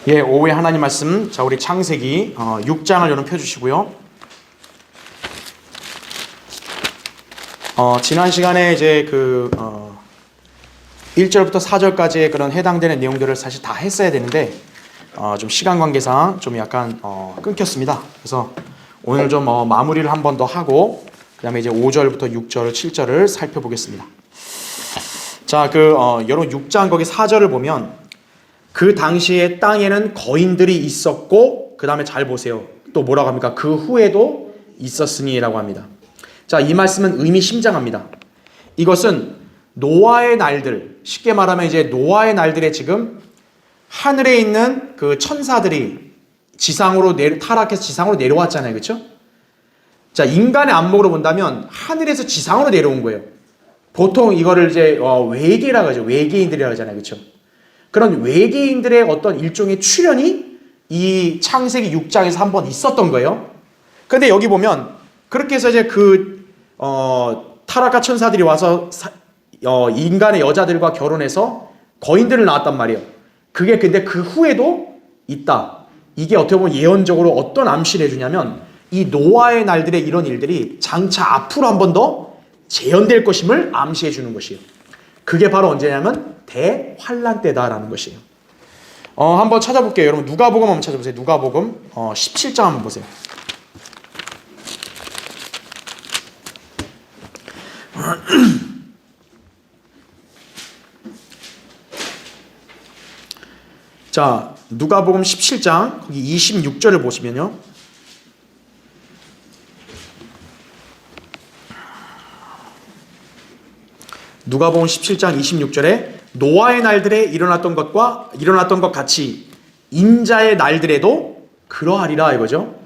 예, 오후에 하나님 말씀, 자 우리 창세기 6장을 여러분 펴주시고요. 지난 시간에 이제 1절부터 4절까지의 그런 해당되는 내용들을 사실 다 했어야 되는데 좀 시간 관계상 좀 약간 끊겼습니다. 그래서 오늘 좀 마무리를 한 번 더 하고 그 다음에 이제 5절부터 6절, 7절을 살펴보겠습니다. 자, 여러분 6장 거기 4절을 보면 그 당시에 땅에는 거인들이 있었고 그 다음에 잘 보세요. 또 뭐라고 합니까? 그 후에도 있었으니 라고 합니다. 자, 이 말씀은 의미심장합니다. 이것은 노아의 날들, 쉽게 말하면 이제 노아의 날들에 지금 하늘에 있는 그 천사들이 타락해서 지상으로 내려왔잖아요. 그렇죠? 자, 인간의 안목으로 본다면 하늘에서 지상으로 내려온 거예요. 보통 이거를 이제 외계라고 하죠. 외계인들이라고 하잖아요. 그렇죠? 그런 외계인들의 어떤 일종의 출현이 이 창세기 6장에서 한번 있었던 거예요. 근데 여기 보면 그렇게 해서 이제 타락한 천사들이 와서 인간의 여자들과 결혼해서 거인들을 낳았단 말이에요. 그게 근데 그 후에도 있다. 이게 어떻게 보면 예언적으로 어떤 암시를 해주냐면 이 노아의 날들의 이런 일들이 장차 앞으로 한 번 더 재현될 것임을 암시해 주는 것이에요. 그게 바로 언제냐면 대환란 때다라는 것이에요. 한번 찾아볼게요. 여러분 누가복음 한번 찾아보세요. 누가복음 17장 한번 보세요. 자, 누가복음 17장 거기 26절을 보시면요. 누가복음 17장 26절에 노아의 날들에 일어났던 것 같이 인자의 날들에도 그러하리라 이거죠.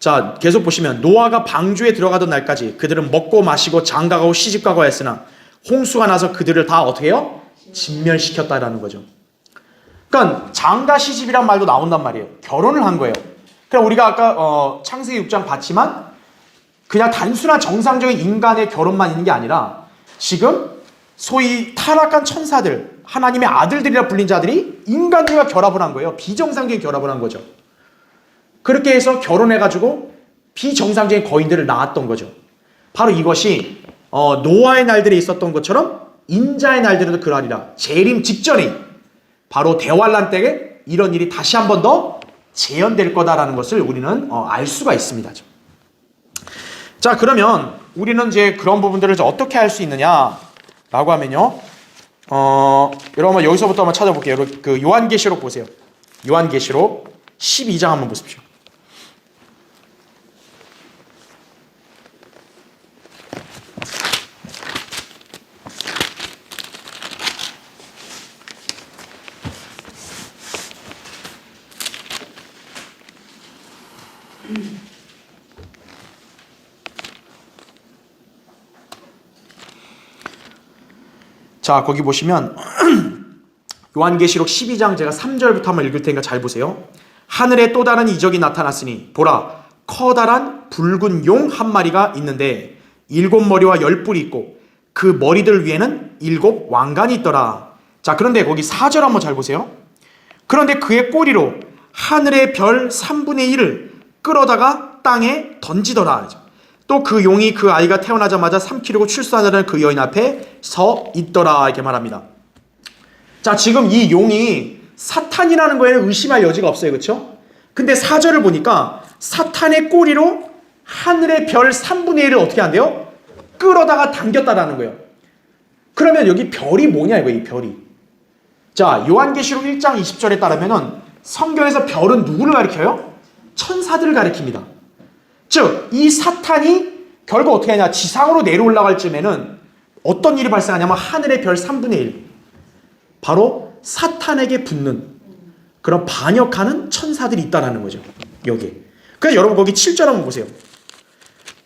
자, 계속 보시면 노아가 방주에 들어가던 날까지 그들은 먹고 마시고 장가가고 시집가고 했으나 홍수가 나서 그들을 다 어떻게 해요? 진멸시켰다라는 거죠. 그러니까 장가 시집이란 말도 나온단 말이에요. 결혼을 한 거예요. 그럼 우리가 아까 창세기 6장 봤지만 그냥 단순한 정상적인 인간의 결혼만 있는 게 아니라 지금 소위 타락한 천사들, 하나님의 아들들이라 불린 자들이 인간들과 결합을 한 거예요. 비정상적인 결합을 한 거죠. 그렇게 해서 결혼해가지고 비정상적인 거인들을 낳았던 거죠. 바로 이것이 노아의 날들에 있었던 것처럼 인자의 날들에도 그러하리라. 재림 직전에 바로 대환란 때에 이런 일이 다시 한 번 더 재현될 거다라는 것을 우리는 알 수가 있습니다. 자, 그러면 우리는 이제 그런 부분들을 어떻게 할 수 있느냐? 라고 하면요. 여러분 여기서부터 한번 찾아볼게요. 그 요한계시록 보세요. 요한계시록 12장 한번 보십시오. 자, 거기 보시면 요한계시록 12장 제가 3절부터 한번 읽을 테니까 잘 보세요. 하늘에 또 다른 이적이 나타났으니 보라 커다란 붉은 용 한 마리가 있는데 7머리와 10뿔이 있고 그 머리들 위에는 7 왕관이 있더라. 자, 그런데 거기 4절 한번 잘 보세요. 그런데 그의 꼬리로 하늘의 별 3분의 1을 끌어다가 땅에 던지더라. 또 그 용이 그 아이가 태어나자마자 삼키려고 출산하는 그 여인 앞에 서 있더라 이렇게 말합니다. 자, 지금 이 용이 사탄이라는 거에는 의심할 여지가 없어요. 그렇죠? 근데 4절을 보니까 사탄의 꼬리로 하늘의 별 3분의 1을 어떻게 한대요? 끌어다가 당겼다라는 거예요. 그러면 여기 별이 뭐냐 이거 이 별이. 자, 요한계시록 1장 20절에 따르면은 성경에서 별은 누구를 가리켜요? 천사들을 가리킵니다. 즉, 이 사탄이 결국 어떻게 하냐? 지상으로 내려올라갈 쯤에는 어떤 일이 발생하냐면 하늘의 별 3분의 1. 바로 사탄에게 붙는 그런 반역하는 천사들이 있다는 거죠. 여기에. 그래서 여러분 거기 7절 한번 보세요.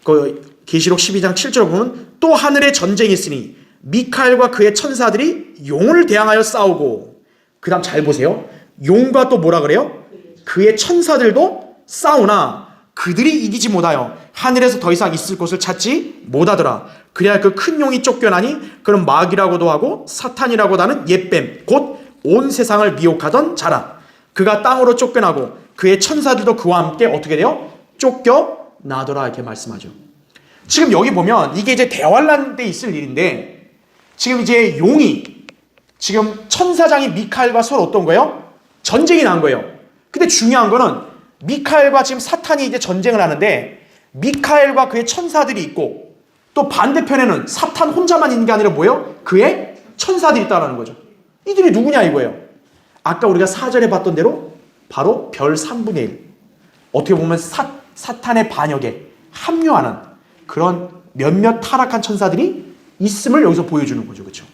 그 계시록 12장 7절 보면 또 하늘에 전쟁이 있으니 미카엘과 그의 천사들이 용을 대항하여 싸우고 그 다음 잘 보세요. 용과 또 뭐라 그래요? 그의 천사들도 싸우나 그들이 이기지 못하여 하늘에서 더 이상 있을 곳을 찾지 못하더라. 그래야 그 큰 용이 쫓겨나니 그런 마귀라고도 하고 사탄이라고도 하는 옛뱀 곧 온 세상을 미혹하던 자라. 그가 땅으로 쫓겨나고 그의 천사들도 그와 함께 어떻게 돼요? 쫓겨나더라 이렇게 말씀하죠. 지금 여기 보면 이게 이제 대환란 때 있을 일인데 지금 이제 용이 지금 천사장이 미카엘과 서로 어떤 거예요? 전쟁이 난 거예요. 근데 중요한 거는 미카엘과 지금 사탄이 이제 전쟁을 하는데 미카엘과 그의 천사들이 있고 또 반대편에는 사탄 혼자만 있는 게 아니라 뭐예요? 그의 천사들이 있다는 거죠. 이들이 누구냐 이거예요. 아까 우리가 4절에 봤던 대로 바로 별 3분의 1. 어떻게 보면 사탄의 반역에 합류하는 그런 몇몇 타락한 천사들이 있음을 여기서 보여주는 거죠. 그렇죠?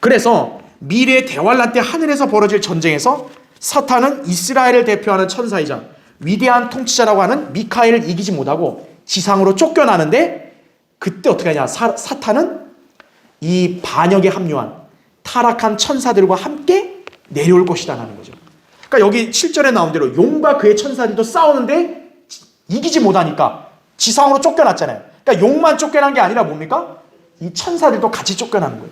그래서 미래의 대환란 때 하늘에서 벌어질 전쟁에서 사탄은 이스라엘을 대표하는 천사이자 위대한 통치자라고 하는 미카엘을 이기지 못하고 지상으로 쫓겨나는데 그때 어떻게 하냐? 사탄은 이 반역에 합류한 타락한 천사들과 함께 내려올 것이다라는 거죠. 그러니까 여기 7절에 나온 대로 용과 그의 천사들도 싸우는데 이기지 못하니까 지상으로 쫓겨났잖아요. 그러니까 용만 쫓겨난 게 아니라 뭡니까? 이 천사들도 같이 쫓겨나는 거예요.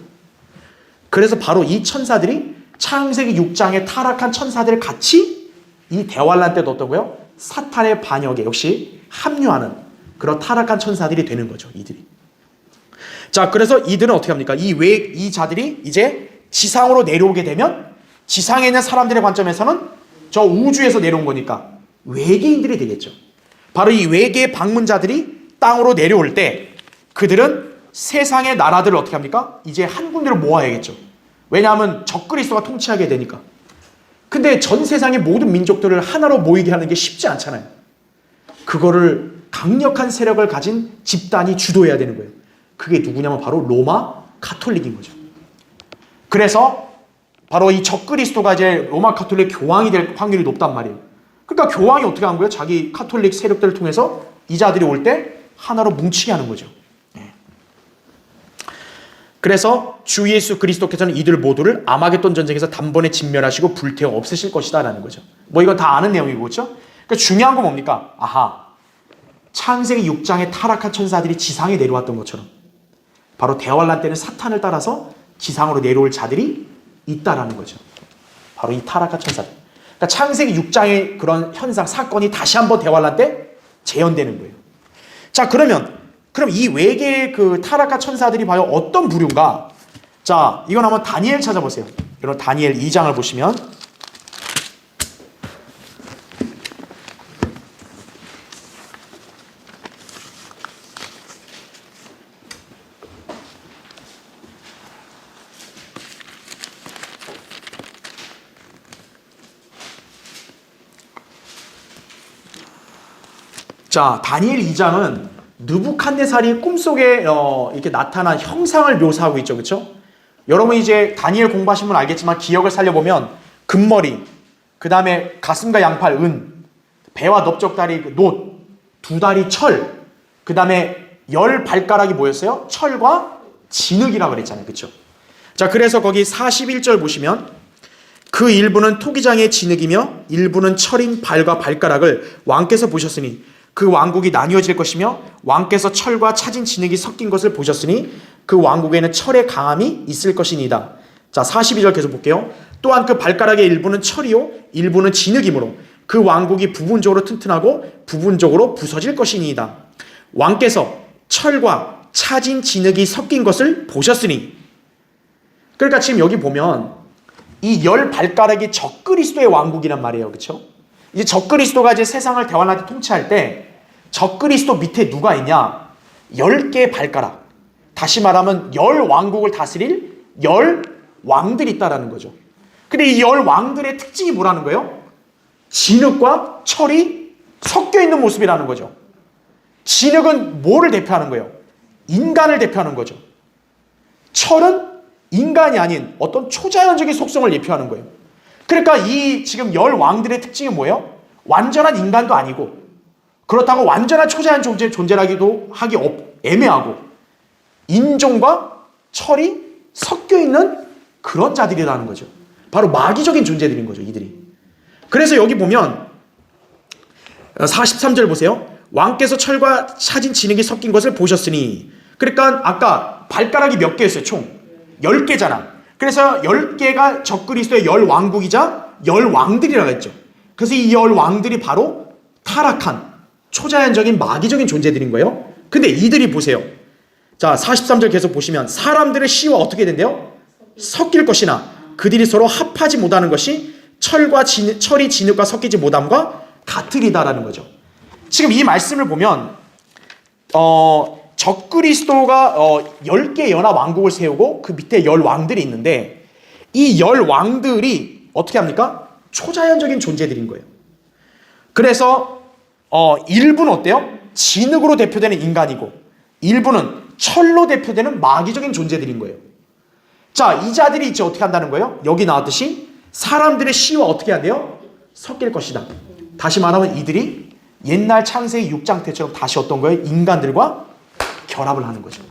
그래서 바로 이 천사들이 창세기 6장의 타락한 천사들을 같이 이 대환란 때도 어떤 거예요? 사탄의 반역에 역시 합류하는 그런 타락한 천사들이 되는 거죠. 이들이. 자, 그래서 이들은 어떻게 합니까? 이 자들이 이제 지상으로 내려오게 되면 지상에 있는 사람들의 관점에서는 저 우주에서 내려온 거니까 외계인들이 되겠죠. 바로 이 외계 방문자들이 땅으로 내려올 때 그들은 세상의 나라들을 어떻게 합니까? 이제 한 군데로 모아야겠죠. 왜냐하면 적그리스도가 통치하게 되니까. 근데 전 세상의 모든 민족들을 하나로 모이게 하는 게 쉽지 않잖아요. 그거를 강력한 세력을 가진 집단이 주도해야 되는 거예요. 그게 누구냐면 바로 로마 가톨릭인 거죠. 그래서 바로 이 적그리스도가 이제 로마 가톨릭 교황이 될 확률이 높단 말이에요. 그러니까 교황이 어떻게 한 거예요? 자기 가톨릭 세력들을 통해서 이 자들이 올 때 하나로 뭉치게 하는 거죠. 그래서 주 예수 그리스도께서는 이들 모두를 아마겟돈 전쟁에서 단번에 진멸하시고 불태워 없애실 것이다라는 거죠. 뭐 이건 다 아는 내용이고 그렇죠? 그러니까 중요한 건 뭡니까? 아하, 창세기 6장의 타락한 천사들이 지상에 내려왔던 것처럼 바로 대환란 때는 사탄을 따라서 지상으로 내려올 자들이 있다라는 거죠. 바로 이 타락한 천사들. 그러니까 창세기 6장의 그런 현상, 사건이 다시 한번 대환란 때 재현되는 거예요. 자, 그럼 이 외계의 그 타락한 천사들이 과연 어떤 부류인가? 자, 이건 한번 다니엘 찾아보세요. 여러분 다니엘 2장을 보시면 자, 다니엘 2장은 느부갓네살이 꿈속에 이렇게 나타난 형상을 묘사하고 있죠. 그렇죠? 여러분 이제 다니엘 공부하신 분 알겠지만 기억을 살려보면 금머리, 그 다음에 가슴과 양팔 은, 배와 넓적다리 놋, 두 다리 철, 그 다음에 10발가락이 뭐였어요? 철과 진흙이라고 그랬잖아요. 그렇죠? 자, 그래서 거기 41절 보시면 그 일부는 토기장의 진흙이며 일부는 철인 발과 발가락을 왕께서 보셨으니 그 왕국이 나뉘어질 것이며 왕께서 철과 차진 진흙이 섞인 것을 보셨으니 그 왕국에는 철의 강함이 있을 것이니이다. 자, 42절 계속 볼게요. 또한 그 발가락의 일부는 철이요 일부는 진흙이므로 그 왕국이 부분적으로 튼튼하고 부분적으로 부서질 것이니이다. 왕께서 철과 차진 진흙이 섞인 것을 보셨으니, 그러니까 지금 여기 보면 이 10발가락이 적그리스도의 왕국이란 말이에요. 그렇죠? 이제 적그리스도가 이제 세상을 대환란 때 통치할 때 적그리스도 밑에 누가 있냐? 10개의 발가락. 다시 말하면 10왕국을 다스릴 10왕들이 있다라는 거죠. 근데 이 10왕들의 특징이 뭐라는 거예요? 진흙과 철이 섞여 있는 모습이라는 거죠. 진흙은 뭐를 대표하는 거예요? 인간을 대표하는 거죠. 철은 인간이 아닌 어떤 초자연적인 속성을 대표하는 거예요. 그러니까 이 지금 10왕들의 특징이 뭐예요? 완전한 인간도 아니고 그렇다고 완전한 초자연 존재라기도 하기 애매하고 인종과 철이 섞여 있는 그런 자들이라는 거죠. 바로 마귀적인 존재들인 거죠. 이들이. 그래서 여기 보면 43절 보세요. 왕께서 철과 차진 진흙이 섞인 것을 보셨으니, 그러니까 아까 발가락이 몇 개였어요? 총 10개잖아. 그래서 10개가 적그리스도의 10왕국이자 열왕들이라고 했죠. 그래서 이 열왕들이 바로 타락한 초자연적인 마귀적인 존재들인 거예요. 근데 이들이 보세요. 자, 43절 계속 보시면 사람들의 씨와 어떻게 된대요? 섞일 것이나 그들이 서로 합하지 못하는 것이 철이 진흙과 섞이지 못함과 같으리다라는 거죠. 지금 이 말씀을 보면 적그리스도가 10개 연합 왕국을 세우고 그 밑에 열 왕들이 있는데 이 열 왕들이 어떻게 합니까? 초자연적인 존재들인 거예요. 그래서 일부는 어때요? 진흙으로 대표되는 인간이고 일부는 철로 대표되는 마귀적인 존재들인 거예요. 자, 이 자들이 이제 어떻게 한다는 거예요? 여기 나왔듯이 사람들의 씨와 어떻게 한대요? 섞일 것이다. 다시 말하면 이들이 옛날 창세기 6장 때처럼 다시 어떤 거예요? 인간들과 결합을 하는 거죠.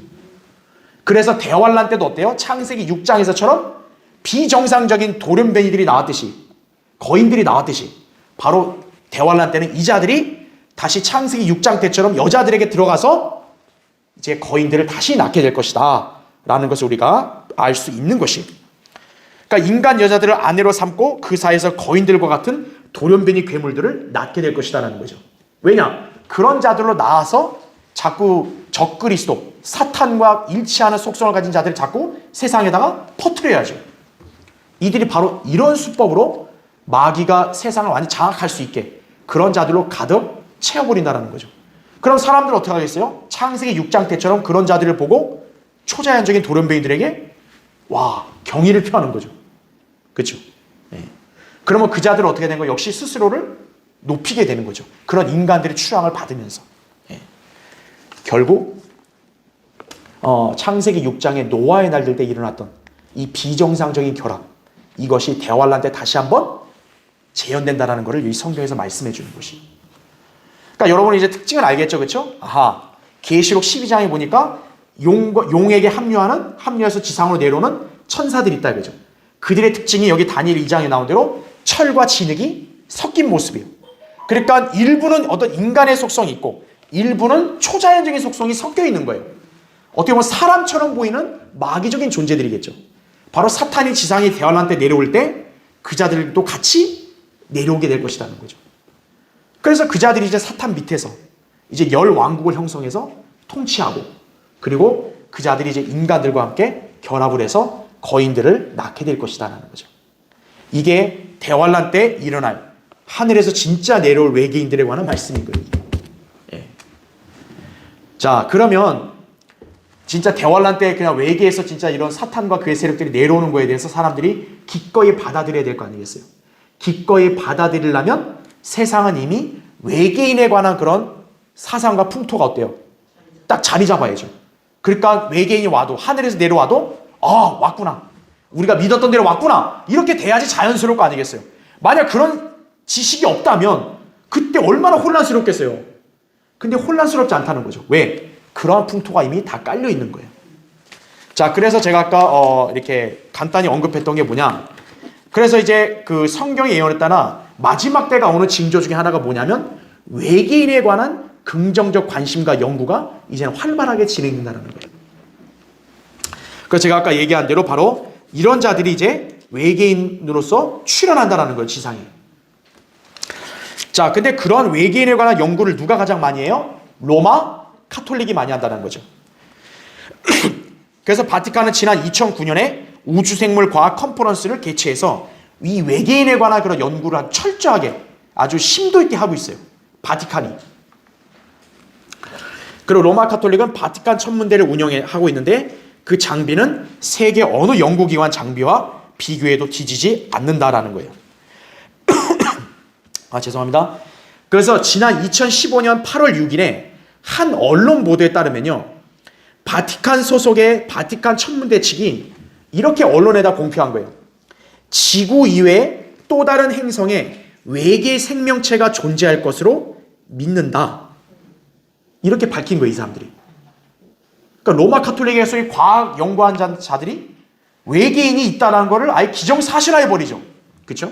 그래서 대환란 때도 어때요? 창세기 6장에서처럼 비정상적인 돌연변이들이 나왔듯이 거인들이 나왔듯이 바로 대환란 때는 이 자들이 다시 창세기 6장 때처럼 여자들에게 들어가서 이제 거인들을 다시 낳게 될 것이다 라는 것을 우리가 알 수 있는 것이, 그러니까 인간 여자들을 아내로 삼고 그 사이에서 거인들과 같은 돌연변이 괴물들을 낳게 될 것이다라는 거죠. 왜냐? 그런 자들로 나와서 자꾸 적그리스도 사탄과 일치하는 속성을 가진 자들을 자꾸 세상에다가 퍼뜨려야죠. 이들이 바로 이런 수법으로 마귀가 세상을 완전히 장악할 수 있게 그런 자들로 가득 채워버린다는 거죠. 그럼 사람들은 어떻게 하겠어요? 창세기 6장 때처럼 그런 자들을 보고 초자연적인 돌연변이들에게 경의를 표하는 거죠. 그렇죠? 네. 그러면 그 자들은 어떻게 되는 거예요? 역시 스스로를 높이게 되는 거죠. 그런 인간들의 추앙을 받으면서. 네. 결국 창세기 6장의 노아의 날들 때 일어났던 이 비정상적인 결합, 이것이 대환란 때 다시 한번 재현된다는 것을 이 성경에서 말씀해 주는 것이. 그러니까 여러분이 이제 특징을 알겠죠, 그렇죠? 계시록 12장에 보니까 용에게 합류해서 지상으로 내려오는 천사들이 있다, 그죠? 그들의 특징이 여기 다니엘 2장에 나온 대로 철과 진흙이 섞인 모습이에요. 그러니까 일부는 어떤 인간의 속성이 있고 일부는 초자연적인 속성이 섞여 있는 거예요. 어떻게 보면 사람처럼 보이는 마귀적인 존재들이겠죠. 바로 사탄이 지상에 대환란 때 내려올 때 그 자들도 같이 내려오게 될 것이라는 거죠. 그래서 그 자들이 이제 사탄 밑에서 이제 열 왕국을 형성해서 통치하고, 그리고 그 자들이 이제 인간들과 함께 결합을 해서 거인들을 낳게 될 것이다라는 거죠. 이게 대환란 때 일어날 하늘에서 진짜 내려올 외계인들에 관한 말씀인 거예요. 예. 자, 그러면 진짜 대환란 때 그냥 외계에서 진짜 이런 사탄과 그의 세력들이 내려오는 거에 대해서 사람들이 기꺼이 받아들여야 될 거 아니겠어요? 기꺼이 받아들이려면 세상은 이미 외계인에 관한 그런 사상과 풍토가 어때요? 딱 자리 잡아야죠. 그러니까 외계인이 와도, 하늘에서 내려와도 왔구나, 우리가 믿었던 대로 왔구나, 이렇게 돼야지 자연스러울 거 아니겠어요? 만약 그런 지식이 없다면 그때 얼마나 혼란스럽겠어요. 근데 혼란스럽지 않다는 거죠. 왜? 그러한 풍토가 이미 다 깔려 있는 거예요. 자, 그래서 제가 아까 이렇게 간단히 언급했던 게 뭐냐, 그래서 이제 그 성경의 예언에 따라 마지막 때가 오는 징조 중에 하나가 뭐냐면 외계인에 관한 긍정적 관심과 연구가 이제는 활발하게 진행된다는 거예요. 그래서 제가 아까 얘기한 대로 바로 이런 자들이 이제 외계인으로서 출현한다는 거예요, 지상에. 자, 근데 그런 외계인에 관한 연구를 누가 가장 많이 해요? 로마 카톨릭이 많이 한다는 거죠. 그래서 바티칸은 지난 2009년에 우주생물과학 컨퍼런스를 개최해서 이 외계인에 관한 그런 연구를 철저하게 아주 심도 있게 하고 있어요, 바티칸이. 그리고 로마 카톨릭은 바티칸 천문대를 운영하고 있는데 그 장비는 세계 어느 연구기관 장비와 비교해도 뒤지지 않는다라는 거예요. 죄송합니다. 그래서 지난 2015년 8월 6일에 한 언론 보도에 따르면요, 바티칸 소속의 바티칸 천문대 측이 이렇게 언론에다 공표한 거예요. 지구 이외에 또 다른 행성에 외계 생명체가 존재할 것으로 믿는다, 이렇게 밝힌 거예요, 이 사람들이. 그러니까 로마 카톨릭에서 이 과학 연구한 자들이 외계인이 있다는 것을 아예 기정사실화해 버리죠. 그렇죠?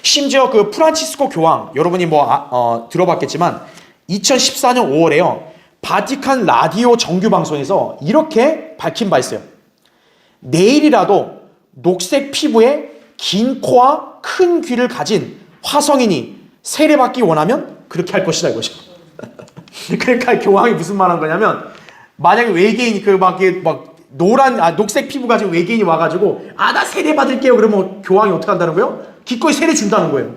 심지어 그 프란치스코 교황, 여러분이 들어봤겠지만 2014년 5월에요 바티칸 라디오 정규 방송에서 이렇게 밝힌 바 있어요. 내일이라도 녹색 피부에 긴 코와 큰 귀를 가진 화성인이 세례받기 원하면 그렇게 할 것이다 이거죠. 그러니까 교황이 무슨 말한 거냐면, 만약에 외계인이 막 녹색 피부 가진 외계인이 와가지고 나 세례 받을게요 그러면 교황이 어떻게 한다는 거예요? 기꺼이 세례 준다는 거예요.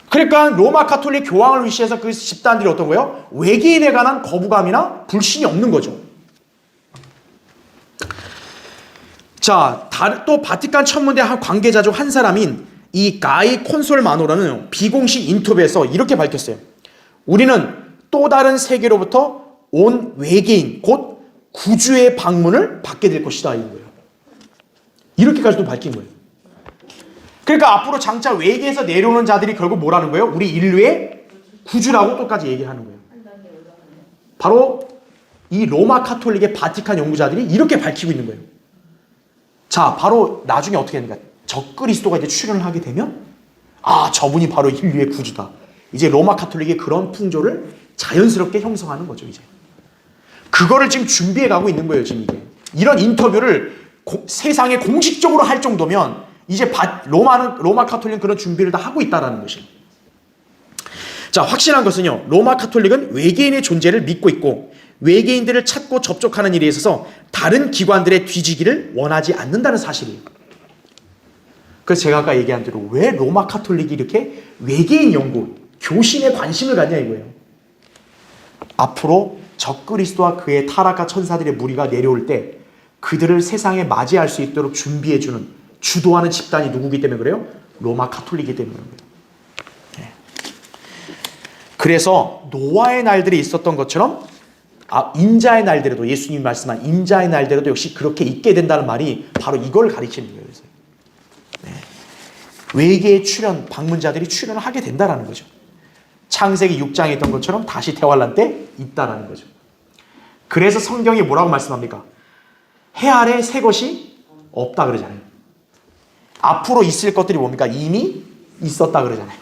그러니까 로마 가톨릭 교황을 위시해서 그 집단들이 어떤 거예요? 외계인에 관한 거부감이나 불신이 없는 거죠. 자, 또 바티칸 천문대 관계자 중 한 사람인 이 가이 콘솔 마노라는 비공식 인터뷰에서 이렇게 밝혔어요. 우리는 또 다른 세계로부터 온 외계인, 곧 구주의 방문을 받게 될 것이다 이런 거예요. 이렇게까지도 밝힌 거예요. 그러니까 앞으로 장차 외계에서 내려오는 자들이 결국 뭐라는 거예요? 우리 인류의 구주라고 똑같이 얘기를 하는 거예요. 바로 이 로마 카톨릭의 바티칸 연구자들이 이렇게 밝히고 있는 거예요. 자, 바로 나중에 어떻게 됩니까? 적그리스도가 이제 출현을 하게 되면 저분이 바로 인류의 구주다. 이제 로마 카톨릭의 그런 풍조를 자연스럽게 형성하는 거죠. 이제 그거를 지금 준비해 가고 있는 거예요. 지금 이게 이런 인터뷰를 세상에 공식적으로 할 정도면 이제 로마 카톨릭은 그런 준비를 다 하고 있다라는 것이에요. 자, 확실한 것은요, 로마 카톨릭은 외계인의 존재를 믿고 있고 외계인들을 찾고 접촉하는 일에 있어서 다른 기관들의 뒤지기를 원하지 않는다는 사실이에요. 그래서 제가 아까 얘기한 대로 왜 로마 카톨릭이 이렇게 외계인 연구, 교신에 관심을 갖냐 이거예요. 앞으로 적그리스도와 그의 타락한 천사들의 무리가 내려올 때 그들을 세상에 맞이할 수 있도록 준비해주는, 주도하는 집단이 누구기 때문에 그래요? 로마 카톨릭이기 때문에 그래요. 네. 그래서 노아의 날들이 있었던 것처럼 인자의 날들에도, 예수님이 말씀한 인자의 날들에도 역시 그렇게 있게 된다는 말이 바로 이걸 가리키는 거예요. 그래서. 네. 외계의 방문자들이 출현을 하게 된다는 거죠. 창세기 6장에 있던 것처럼 다시 대환란 때 있다라는 거죠. 그래서 성경이 뭐라고 말씀합니까? 해 아래 새 것이 없다 그러잖아요. 앞으로 있을 것들이 뭡니까? 이미 있었다 그러잖아요.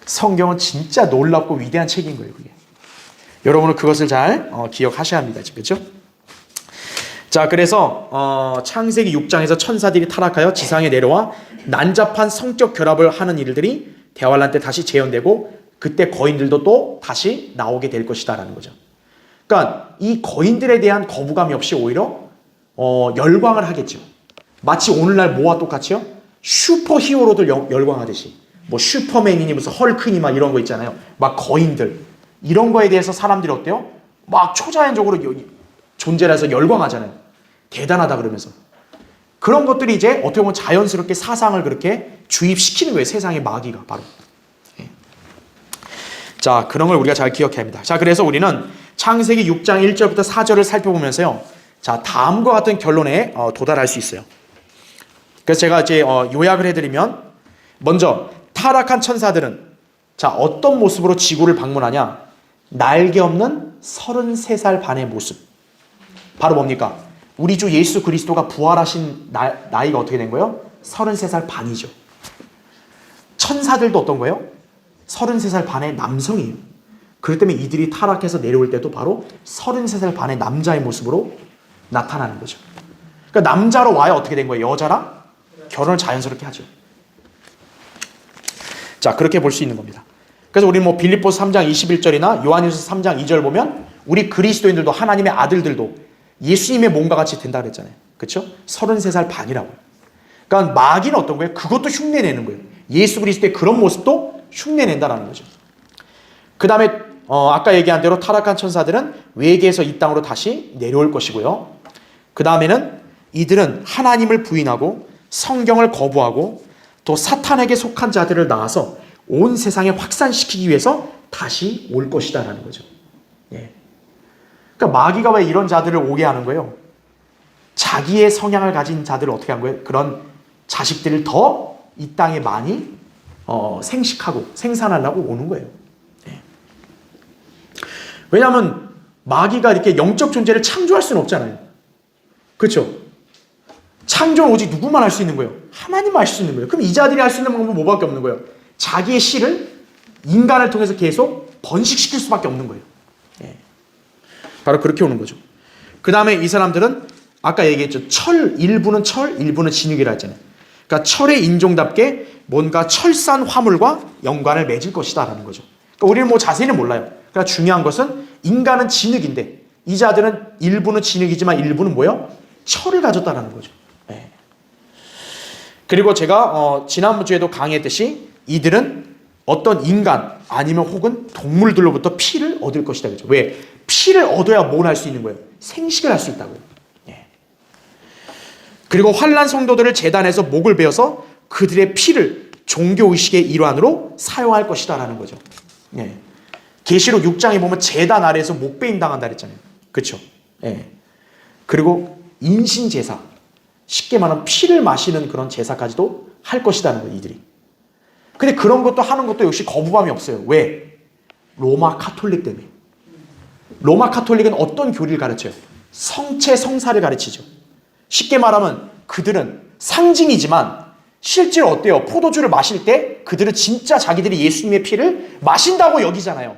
성경은 진짜 놀랍고 위대한 책인 거예요. 그게. 여러분은 그것을 잘 기억하셔야 합니다. 그렇죠? 자, 그래서 창세기 6장에서 천사들이 타락하여 지상에 내려와 난잡한 성적 결합을 하는 일들이 대환란 때 다시 재현되고 그때 거인들도 또 다시 나오게 될 것이다라는 거죠. 그러니까 이 거인들에 대한 거부감이 없이 오히려 열광을 하겠죠. 마치 오늘날 뭐와 똑같이요? 슈퍼 히어로들 열광하듯이 뭐 슈퍼맨이니 무슨 헐크니 막 이런 거 있잖아요. 막 거인들 이런 거에 대해서 사람들이 어때요? 막 초자연적으로 존재해서 열광하잖아요. 대단하다 그러면서. 그런 것들이 이제 어떻게 보면 자연스럽게 사상을 그렇게 주입시키는 거예요. 세상의 마귀가 바로. 예. 자, 그런 걸 우리가 잘 기억해야 합니다. 자, 그래서 우리는 창세기 6장 1절부터 4절을 살펴보면서요. 자, 다음과 같은 결론에 도달할 수 있어요. 그래서 제가 이제 요약을 해드리면, 먼저 타락한 천사들은 자, 어떤 모습으로 지구를 방문하냐? 날개 없는 33살 반의 모습. 바로 뭡니까? 우리 주 예수 그리스도가 부활하신 나이가 어떻게 된 거예요? 33살 반이죠. 천사들도 어떤 거예요? 33살 반의 남성이에요. 그렇기 때문에 이들이 타락해서 내려올 때도 바로 33살 반의 남자의 모습으로 나타나는 거죠. 그러니까 남자로 와야 어떻게 된 거예요? 여자랑 결혼을 자연스럽게 하죠. 자, 그렇게 볼 수 있는 겁니다. 그래서 우리 뭐 빌립보서 3장 21절이나 요한일서 3장 2절 보면 우리 그리스도인들도 하나님의 아들들도 예수님의 몸과 같이 된다 그랬잖아요. 그렇죠? 33살 반이라고요. 그러니까 마귀는 어떤 거예요? 그것도 흉내내는 거예요. 예수 그리스도의 그런 모습도 흉내낸다는 거죠. 그 다음에 아까 얘기한 대로 타락한 천사들은 외계에서 이 땅으로 다시 내려올 것이고요. 그 다음에는 이들은 하나님을 부인하고 성경을 거부하고 또 사탄에게 속한 자들을 낳아서 온 세상에 확산시키기 위해서 다시 올 것이다라는 거죠. 예. 그러니까 마귀가 왜 이런 자들을 오게 하는 거예요? 자기의 성향을 가진 자들을 어떻게 한 거예요? 그런 자식들을 더 이 땅에 많이 생식하고 생산하려고 오는 거예요. 예. 왜냐하면 마귀가 이렇게 영적 존재를 창조할 수는 없잖아요. 그렇죠? 창조는 오직 누구만 할 수 있는 거예요? 하나님만 할 수 있는 거예요. 그럼 이 자들이 할 수 있는 방법은 뭐밖에 없는 거예요? 자기의 씨를 인간을 통해서 계속 번식시킬 수밖에 없는 거예요. 예. 바로 그렇게 오는 거죠. 그 다음에 이 사람들은 아까 얘기했죠. 일부는 철, 일부는 진흙이라 했잖아요. 그러니까 철의 인종답게 뭔가 철산 화물과 연관을 맺을 것이다 라는 거죠. 그러니까 우리는 뭐 자세히는 몰라요. 그러니까 중요한 것은 인간은 진흙인데 이 자들은 일부는 진흙이지만 일부는 뭐예요? 철을 가졌다라는 거죠. 네. 그리고 제가 지난주에도 강의했듯이 이들은 어떤 인간 아니면 혹은 동물들로부터 피를 얻을 것이다. 그죠? 왜? 피를 얻어야 뭘 할 수 있는 거예요? 생식을 할 수 있다고요. 예. 그리고 환난 성도들을 제단에서 목을 베어서 그들의 피를 종교의식의 일환으로 사용할 것이다 라는 거죠. 예. 계시록 6장에 보면 제단 아래에서 목베임 당한다 그랬잖아요. 그렇죠? 예. 그리고 인신제사, 쉽게 말하면 피를 마시는 그런 제사까지도 할 것이라는 거예요. 이들이. 근데 그런 것도 하는 것도 역시 거부감이 없어요. 왜? 로마 카톨릭 때문에. 로마 카톨릭은 어떤 교리를 가르쳐요? 성체 성사를 가르치죠. 쉽게 말하면 그들은 상징이지만 실제로 어때요? 포도주를 마실 때 그들은 진짜 자기들이 예수님의 피를 마신다고 여기잖아요.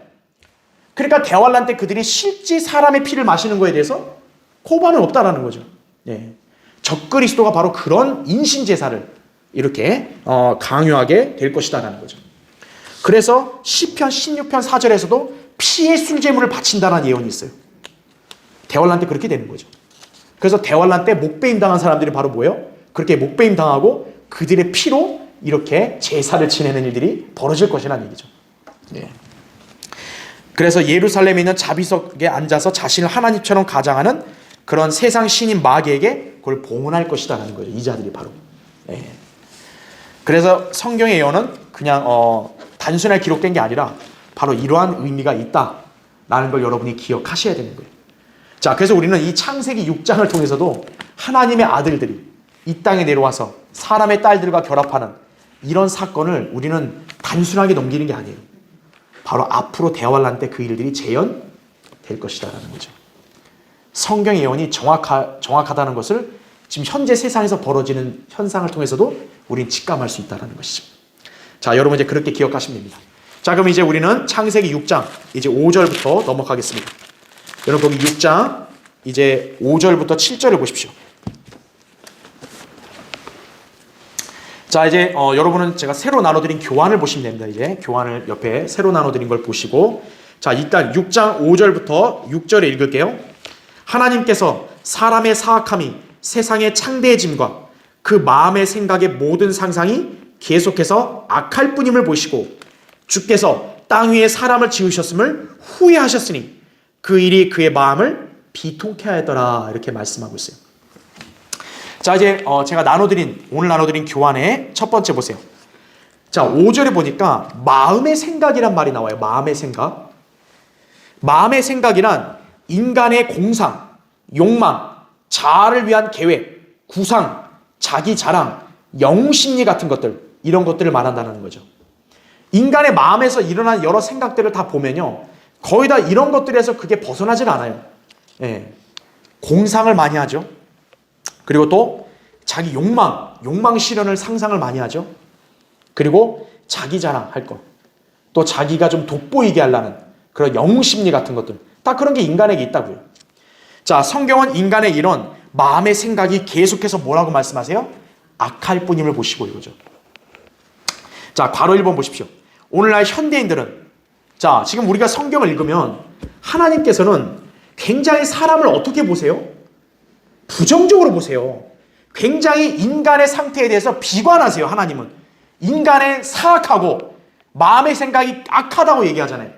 그러니까 대환란 때 그들이 실제 사람의 피를 마시는 거에 대해서 고반은 없다라는 거죠. 예. 적그리스도가 바로 그런 인신제사를 이렇게 강요하게 될 것이다라는 거죠. 그래서 시편 16편 4절에서도 피의 술제물을 바친다는 예언이 있어요. 대환란 때 그렇게 되는 거죠. 그래서 대환란 때 목베임 당한 사람들이 바로 뭐예요? 그렇게 목베임 당하고 그들의 피로 이렇게 제사를 지내는 일들이 벌어질 것이라는 얘기죠. 예. 그래서 예루살렘에 있는 자비석에 앉아서 자신을 하나님처럼 가장하는 그런 세상 신인 마귀에게 그걸 봉헌할 것이다라는 거죠. 이 자들이 바로. 예. 그래서 성경의 예언은 그냥 단순하게 기록된 게 아니라 바로 이러한 의미가 있다라는 걸 여러분이 기억하셔야 되는 거예요. 자, 그래서 우리는 이 창세기 6장을 통해서도 하나님의 아들들이 이 땅에 내려와서 사람의 딸들과 결합하는 이런 사건을 우리는 단순하게 넘기는 게 아니에요. 바로 앞으로 대환란 때 그 일들이 재현될 것이다라는 거죠. 성경의 예언이 정확하다는 것을 지금 현재 세상에서 벌어지는 현상을 통해서도 우리는 직감할 수 있다는 것이죠. 자, 여러분 이제 그렇게 기억하시면 됩니다. 자, 그럼 이제 우리는 창세기 6장 이제 5절부터 넘어가겠습니다. 여러분 거기 6장 이제 5절부터 7절을 보십시오. 자, 이제 여러분은 제가 새로 나눠드린 교환을 보시면 됩니다. 이제 교환을 옆에 새로 나눠드린 걸 보시고, 자, 일단 6장 5절부터 6절에 읽을게요. 하나님께서 사람의 사악함이 세상의 창대해짐과 그 마음의 생각의 모든 상상이 계속해서 악할 뿐임을 보시고 주께서 땅 위에 사람을 지으셨음을 후회하셨으니 그 일이 그의 마음을 비통케 하였더라 이렇게 말씀하고 있어요. 자, 이제 제가 오늘 나눠드린 교환의 첫 번째 보세요. 자, 5절에 보니까 마음의 생각이란 말이 나와요. 마음의 생각. 마음의 생각이란 인간의 공상, 욕망, 자아를 위한 계획, 구상, 자기 자랑, 영웅심리 같은 것들, 이런 것들을 말한다는 거죠. 인간의 마음에서 일어난 여러 생각들을 다 보면요, 거의 다 이런 것들에서 그게 벗어나질 않아요. 예. 공상을 많이 하죠. 그리고 또 자기 욕망 실현을 상상을 많이 하죠. 그리고 자기 자랑할 것, 또 자기가 좀 돋보이게 하려는 그런 영웅심리 같은 것들, 다 그런 게 인간에게 있다고요. 자, 성경은 인간의 이런 마음의 생각이 계속해서 뭐라고 말씀하세요? 악할 뿐임을 보시고 이거죠. 자, 괄호 1번 보십시오. 오늘날 현대인들은, 자, 지금 우리가 성경을 읽으면 하나님께서는 굉장히 사람을 어떻게 보세요? 부정적으로 보세요. 굉장히 인간의 상태에 대해서 비관하세요. 하나님은 인간의 사악하고 마음의 생각이 악하다고 얘기하잖아요.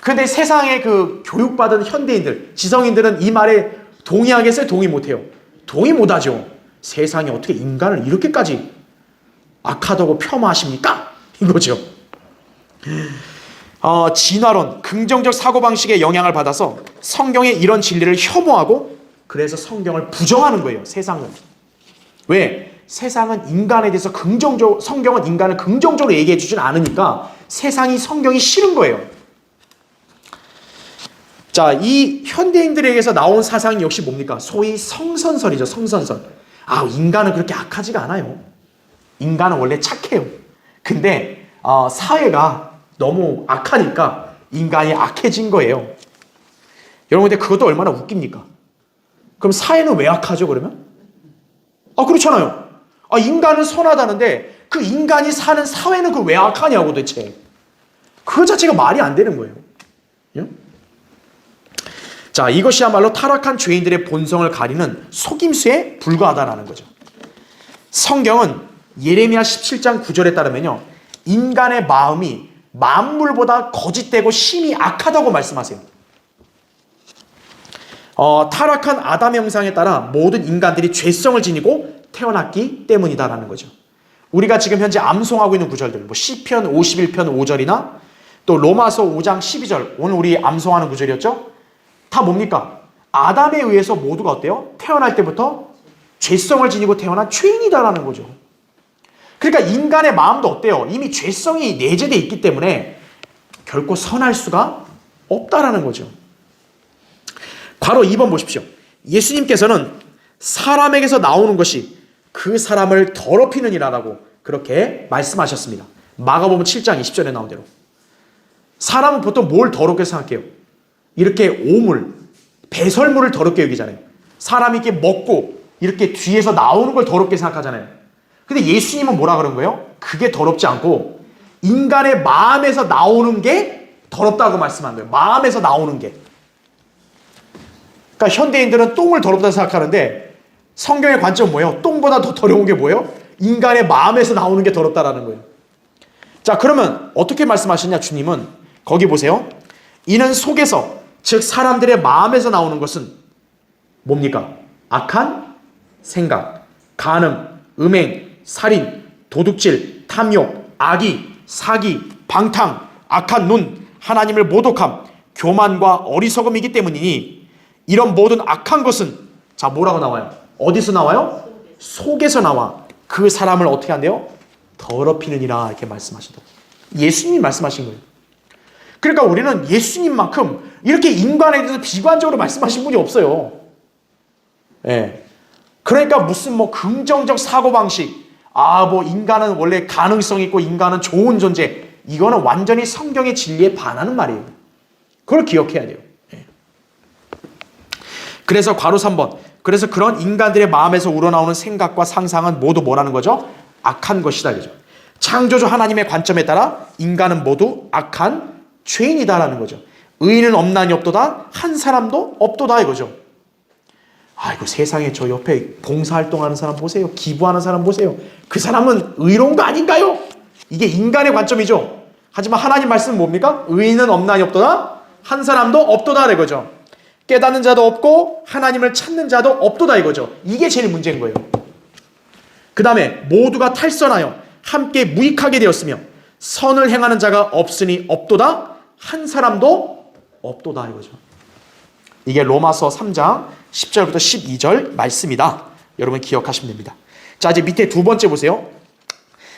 그런데 세상의 그 교육받은 현대인들, 지성인들은 이 말에 동의하겠어요? 동의 못해요? 동의 못하죠. 세상에 어떻게 인간을 이렇게까지 악하다고 폄하하십니까? 이거죠. 진화론, 긍정적 사고방식의 영향을 받아서 성경의 이런 진리를 혐오하고 그래서 성경을 부정하는 거예요. 세상은. 왜? 세상은 인간에 대해서 성경은 인간을 긍정적으로 얘기해 주진 않으니까 세상이 성경이 싫은 거예요. 자, 이 현대인들에게서 나온 사상이 역시 뭡니까? 소위 성선설이죠. 성선설. 인간은 그렇게 악하지가 않아요. 인간은 원래 착해요. 근데 사회가 너무 악하니까 인간이 악해진 거예요. 여러분, 근데 그것도 얼마나 웃깁니까? 그럼 사회는 왜 악하죠, 그러면? 그렇잖아요. 인간은 선하다는데 그 인간이 사는 사회는 그 왜 악하냐고 도대체. 그 자체가 말이 안 되는 거예요. 예? 자, 이것이야말로 타락한 죄인들의 본성을 가리는 속임수에 불과하다라는 거죠. 성경은 예레미야 17장 9절에 따르면요, 인간의 마음이 만물보다 거짓되고 심히 악하다고 말씀하세요. 타락한 아담의 형상에 따라 모든 인간들이 죄성을 지니고 태어났기 때문이다라는 거죠. 우리가 지금 현재 암송하고 있는 구절들, 뭐 시편 51편 5절이나 또 로마서 5장 12절, 오늘 우리 암송하는 구절이었죠? 다 뭡니까? 아담에 의해서 모두가 어때요? 태어날 때부터 죄성을 지니고 태어난 죄인이다라는 거죠. 그러니까 인간의 마음도 어때요? 이미 죄성이 내재되어 있기 때문에 결코 선할 수가 없다라는 거죠. 괄호 2번 보십시오. 예수님께서는 사람에게서 나오는 것이 그 사람을 더럽히느니라라고 그렇게 말씀하셨습니다. 마가복음 7장 20절에 나온 대로. 사람은 보통 뭘 더럽게 생각해요? 이렇게 오물, 배설물을 더럽게 여기잖아요. 사람이 이렇게 먹고 이렇게 뒤에서 나오는 걸 더럽게 생각하잖아요. 근데 예수님은 뭐라 그런 거예요? 그게 더럽지 않고 인간의 마음에서 나오는 게 더럽다고 말씀한 거예요. 마음에서 나오는 게. 그러니까 현대인들은 똥을 더럽다고 생각하는데 성경의 관점은 뭐예요? 똥보다 더 더러운 게 뭐예요? 인간의 마음에서 나오는 게 더럽다라는 거예요. 자, 그러면 어떻게 말씀하시냐 주님은 거기 보세요. 이는 속에서, 즉 사람들의 마음에서 나오는 것은 뭡니까? 악한 생각, 간음, 음행, 살인, 도둑질, 탐욕, 악의, 사기, 방탕, 악한 눈, 하나님을 모독함, 교만과 어리석음이기 때문이니 이런 모든 악한 것은, 자, 뭐라고 나와요? 어디서 나와요? 속에서 나와 그 사람을 어떻게 한대요? 더럽히느니라 이렇게 말씀하시더라고요. 예수님이 말씀하신 거예요. 그러니까 우리는 예수님만큼 이렇게 인간에 대해서 비관적으로 말씀하신 분이 없어요. 예. 그러니까 무슨 뭐 긍정적 사고방식, 뭐 인간은 원래 가능성 있고 인간은 좋은 존재, 이거는 완전히 성경의 진리에 반하는 말이에요. 그걸 기억해야 돼요. 예. 그래서 괄호 3번, 그래서 그런 인간들의 마음에서 우러나오는 생각과 상상은 모두 뭐라는 거죠? 악한 것이다 이거죠. 창조주 하나님의 관점에 따라 인간은 모두 악한 죄인이다라는 거죠. 의인은 없나니 없도다, 한 사람도 없도다 이거죠. 아이고 세상에 저 옆에 봉사활동하는 사람 보세요. 기부하는 사람 보세요. 그 사람은 의로운 거 아닌가요? 이게 인간의 관점이죠. 하지만 하나님 말씀은 뭡니까? 의인은 없나니 없도다, 한 사람도 없도다 이거죠. 깨닫는 자도 없고 하나님을 찾는 자도 없도다 이거죠. 이게 제일 문제인 거예요. 그 다음에 모두가 탈선하여 함께 무익하게 되었으며 선을 행하는 자가 없으니 없도다, 한 사람도 없도다 이거죠. 이게 로마서 3장 10절부터 12절 말씀이다. 여러분 기억하시면 됩니다. 자, 이제 밑에 두 번째 보세요.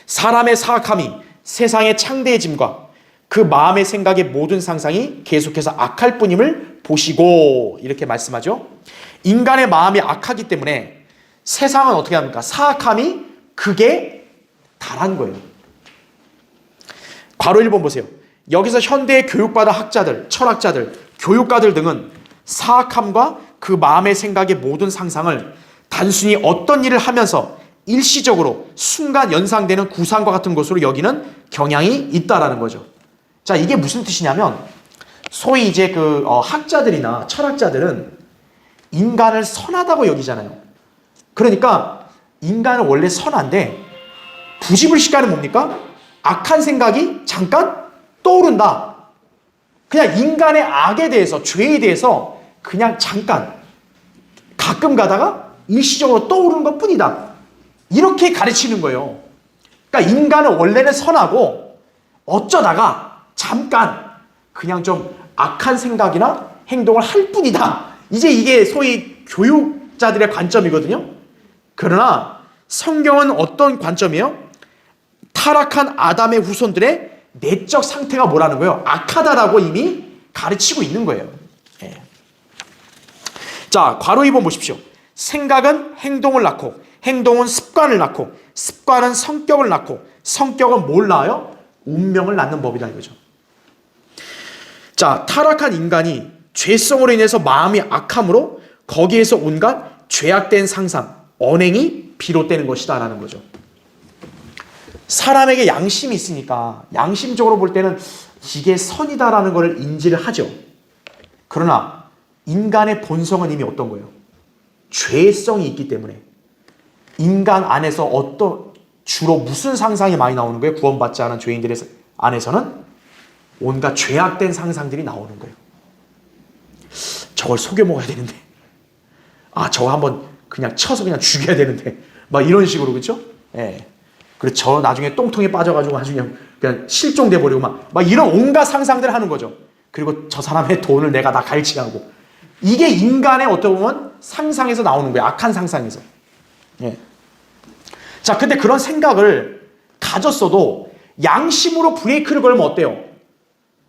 사람의 사악함이 세상의 창대해짐과 그 마음의 생각의 모든 상상이 계속해서 악할 뿐임을 보시고 이렇게 말씀하죠. 인간의 마음이 악하기 때문에 세상은 어떻게 합니까? 사악함이 극에 달한 거예요. 괄호 1번 보세요. 여기서 현대의 교육받은 학자들, 철학자들, 교육가들 등은 사악함과 그 마음의 생각의 모든 상상을 단순히 어떤 일을 하면서 일시적으로 순간 연상되는 구상과 같은 것으로 여기는 경향이 있다라는 거죠. 자, 이게 무슨 뜻이냐면 소위 이제 그 학자들이나 철학자들은 인간을 선하다고 여기잖아요. 그러니까 인간은 원래 선한데 부지불식간은 뭡니까? 악한 생각이 잠깐 떠오른다. 그냥 인간의 악에 대해서, 죄에 대해서 그냥 잠깐 가끔 가다가 일시적으로 떠오르는 것 뿐이다. 이렇게 가르치는 거예요. 그러니까 인간은 원래는 선하고 어쩌다가 잠깐 그냥 좀 악한 생각이나 행동을 할 뿐이다. 이제 이게 소위 교육자들의 관점이거든요. 그러나 성경은 어떤 관점이에요? 타락한 아담의 후손들의 내적 상태가 뭐라는 거예요? 악하다라고 이미 가르치고 있는 거예요. 예. 자, 괄호 2번 보십시오. 생각은 행동을 낳고 행동은 습관을 낳고 습관은 성격을 낳고 성격은 뭘 낳아요? 운명을 낳는 법이다 이거죠. 자, 타락한 인간이 죄성으로 인해서 마음이 악함으로 거기에서 온갖 죄악된 상상, 언행이 비롯되는 것이다 라는 거죠. 사람에게 양심이 있으니까 양심적으로 볼 때는 이게 선이다라는 것을 인지를 하죠. 그러나 인간의 본성은 이미 어떤 거예요? 죄성이 있기 때문에 인간 안에서 주로 무슨 상상이 많이 나오는 거예요? 구원받지 않은 죄인들의 안에서는 온갖 죄악된 상상들이 나오는 거예요. 저걸 속여 먹어야 되는데, 저거 한번 그냥 쳐서 그냥 죽여야 되는데, 막 이런 식으로, 그렇죠? 예. 그리고 저 나중에 똥통에 빠져가지고 아주 그냥 실종돼 버리고 막 이런 온갖 상상들을 하는 거죠. 그리고 저 사람의 돈을 내가 다 갈취하고, 이게 인간의 어떻게 보면 상상에서 나오는 거예요. 악한 상상에서. 예. 자, 근데 그런 생각을 가졌어도 양심으로 브레이크를 걸면 어때요?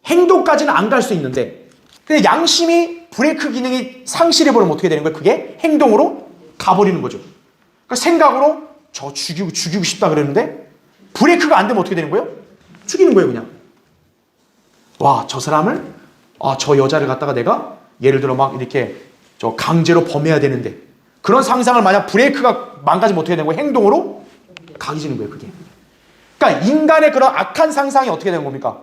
행동까지는 안 갈 수 있는데, 근데 양심이 브레이크 기능이 상실해버리면 어떻게 되는 거예요? 그게 행동으로 가버리는 거죠. 그러니까 생각으로 저 죽이고 싶다 그랬는데 브레이크가 안 되면 어떻게 되는 거예요? 죽이는 거예요, 그냥. 와, 저 사람을, 저 여자를 갖다가 내가 예를 들어 막 이렇게 저 강제로 범해야 되는데, 그런 상상을 만약 브레이크가 망가지면 어떻게 되는 거예요? 행동으로 강해지는 거예요, 그게. 그러니까 인간의 그런 악한 상상이 어떻게 되는 겁니까?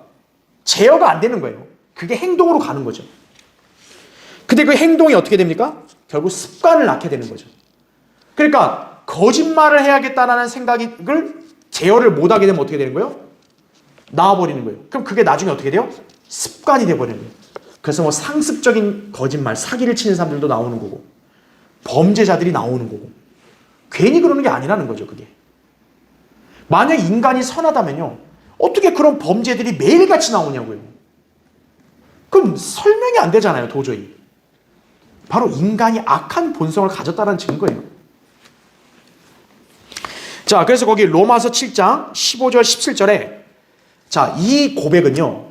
제어가 안 되는 거예요. 그게 행동으로 가는 거죠. 근데 그 행동이 어떻게 됩니까? 결국 습관을 낳게 되는 거죠. 그러니까 거짓말을 해야겠다라는 생각을 제어를 못하게 되면 어떻게 되는 거예요? 나와버리는 거예요. 그럼 그게 나중에 어떻게 돼요? 습관이 돼버리는 거예요. 그래서 뭐 상습적인 거짓말, 사기를 치는 사람들도 나오는 거고, 범죄자들이 나오는 거고, 괜히 그러는 게 아니라는 거죠, 그게. 만약 인간이 선하다면요, 어떻게 그런 범죄들이 매일같이 나오냐고요. 그럼 설명이 안 되잖아요, 도저히. 바로 인간이 악한 본성을 가졌다는 증거예요. 자, 그래서 거기 로마서 7장 15절 17절에 자, 이 고백은요,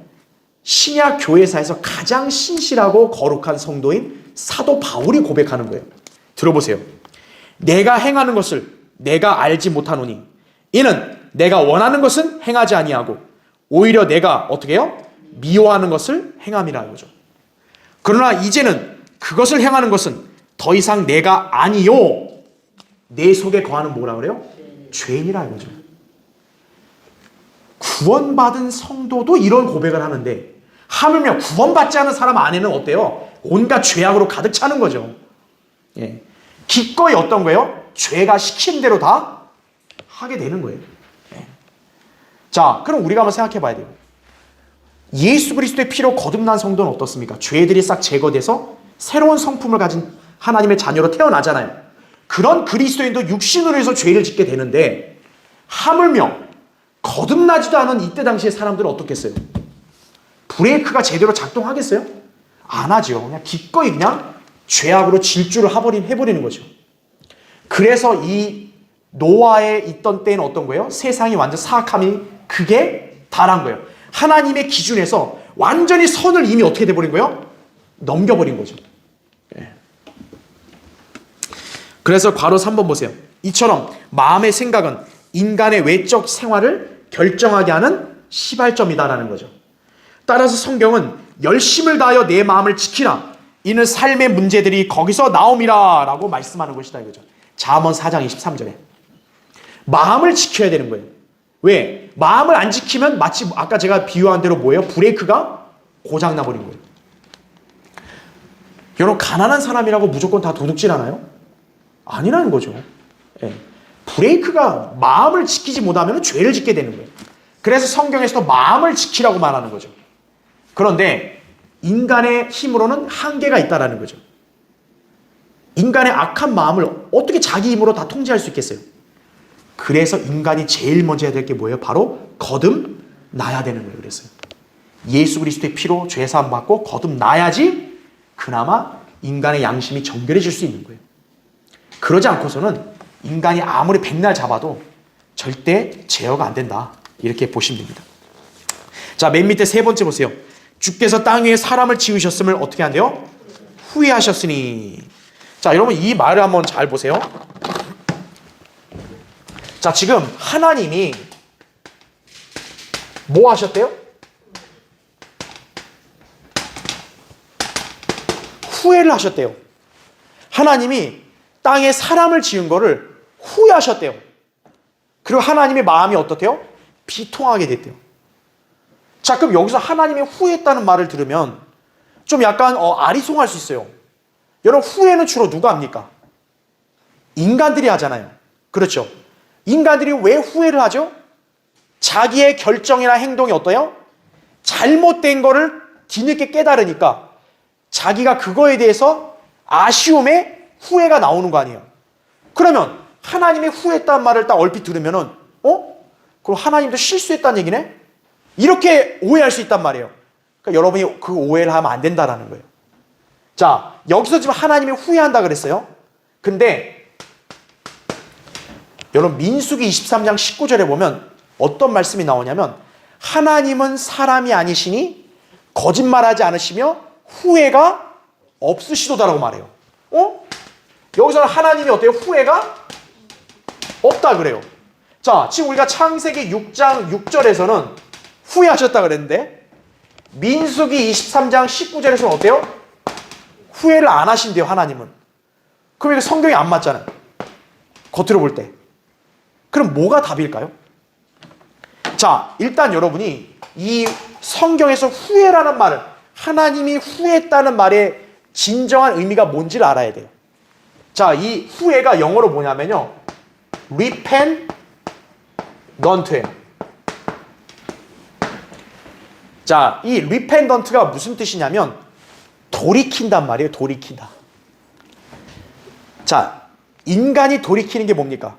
신약 교회사에서 가장 신실하고 거룩한 성도인 사도 바울이 고백하는 거예요. 들어보세요. 내가 행하는 것을 내가 알지 못하노니 이는 내가 원하는 것은 행하지 아니하고 오히려 내가 어떻게 해요? 미워하는 것을 행함이라 이거죠. 그러나 이제는 그것을 행하는 것은 더 이상 내가 아니요, 내 속에 거하는 뭐라 그래요? 죄인이라 이거죠. 구원받은 성도도 이런 고백을 하는데, 하물며 구원받지 않은 사람 안에는 어때요? 온갖 죄악으로 가득 차는 거죠. 예. 기꺼이 어떤 거예요? 죄가 시킨 대로 다 하게 되는 거예요. 예. 자, 그럼 우리가 한번 생각해 봐야 돼요. 예수 그리스도의 피로 거듭난 성도는 어떻습니까? 죄들이 싹 제거돼서 새로운 성품을 가진 하나님의 자녀로 태어나잖아요. 그런 그리스도인도 육신으로 해서 죄를 짓게 되는데, 하물며 거듭나지도 않은 이때 당시의 사람들은 어떻겠어요? 브레이크가 제대로 작동하겠어요? 안 하죠. 그냥 기꺼이 그냥 죄악으로 질주를 해버리는 거죠. 그래서 이 노아에 있던 때는 어떤 거예요? 세상이 완전 사악함이 그게 달한 거예요. 하나님의 기준에서 완전히 선을 이미 어떻게 돼버린 거예요? 넘겨버린 거죠. 예. 그래서 괄호 3번 보세요. 이처럼 마음의 생각은 인간의 외적 생활을 결정하게 하는 시발점이다라는 거죠. 따라서 성경은 열심을 다하여 내 마음을 지키라, 이는 삶의 문제들이 거기서 나옴이라 라고 말씀하는 것이다 이거죠. 잠언 4장 23절에 마음을 지켜야 되는 거예요. 왜? 마음을 안 지키면 마치 아까 제가 비유한 대로 뭐예요? 브레이크가 고장 나버린 거예요. 여러분, 가난한 사람이라고 무조건 다 도둑질 하나요? 아니라는 거죠. 예. 브레이크가 마음을 지키지 못하면 죄를 짓게 되는 거예요. 그래서 성경에서도 마음을 지키라고 말하는 거죠. 그런데 인간의 힘으로는 한계가 있다는 거죠. 인간의 악한 마음을 어떻게 자기 힘으로 다 통제할 수 있겠어요? 그래서 인간이 제일 먼저 해야 될 게 뭐예요? 바로 거듭나야 되는 거예요. 그래서요. 예수 그리스도의 피로 죄사함 받고 거듭나야지 그나마 인간의 양심이 정결해질 수 있는 거예요. 그러지 않고서는 인간이 아무리 백날 잡아도 절대 제어가 안 된다. 이렇게 보시면 됩니다. 자, 맨 밑에 세 번째 보세요. 주께서 땅 위에 사람을 지으셨음을 어떻게 한대요? 후회하셨으니. 자, 여러분 이 말을 한번 잘 보세요. 자, 지금 하나님이 뭐 하셨대요? 후회를 하셨대요. 하나님이 땅에 사람을 지은 거를 후회하셨대요. 그리고 하나님의 마음이 어떻대요? 비통하게 됐대요. 자, 그럼 여기서 하나님이 후회했다는 말을 들으면 좀 약간 아리송할 수 있어요. 여러분, 후회는 주로 누가 합니까? 인간들이 하잖아요. 그렇죠? 인간들이 왜 후회를 하죠? 자기의 결정이나 행동이 어때요? 잘못된 거를 뒤늦게 깨달으니까 자기가 그거에 대해서 아쉬움에 후회가 나오는 거 아니에요. 그러면 하나님이 후회했다는 말을 딱 얼핏 들으면은 그럼 하나님도 실수했다는 얘기네? 이렇게 오해할 수 있단 말이에요. 그러니까 여러분이 그 오해를 하면 안 된다는 거예요. 자, 여기서 지금 하나님이 후회한다 그랬어요. 근데 여러분, 민수기 23장 19절에 보면 어떤 말씀이 나오냐면 하나님은 사람이 아니시니 거짓말하지 않으시며 후회가 없으시도다라고 말해요. 여기서는 하나님이 어때요? 후회가 없다 그래요. 자, 지금 우리가 창세기 6장 6절에서는 후회하셨다 그랬는데 민수기 23장 19절에서는 어때요? 후회를 안 하신대요, 하나님은. 그럼 이게 성경이 안 맞잖아요. 겉으로 볼 때. 그럼 뭐가 답일까요? 자, 일단 여러분이 이 성경에서 후회라는 말을, 하나님이 후회했다는 말의 진정한 의미가 뭔지를 알아야 돼요. 자, 이 후회가 영어로 뭐냐면요, repentant예요. 자, 이 repentant가 무슨 뜻이냐면 돌이킨단 말이에요. 돌이킨다. 자, 인간이 돌이키는 게 뭡니까?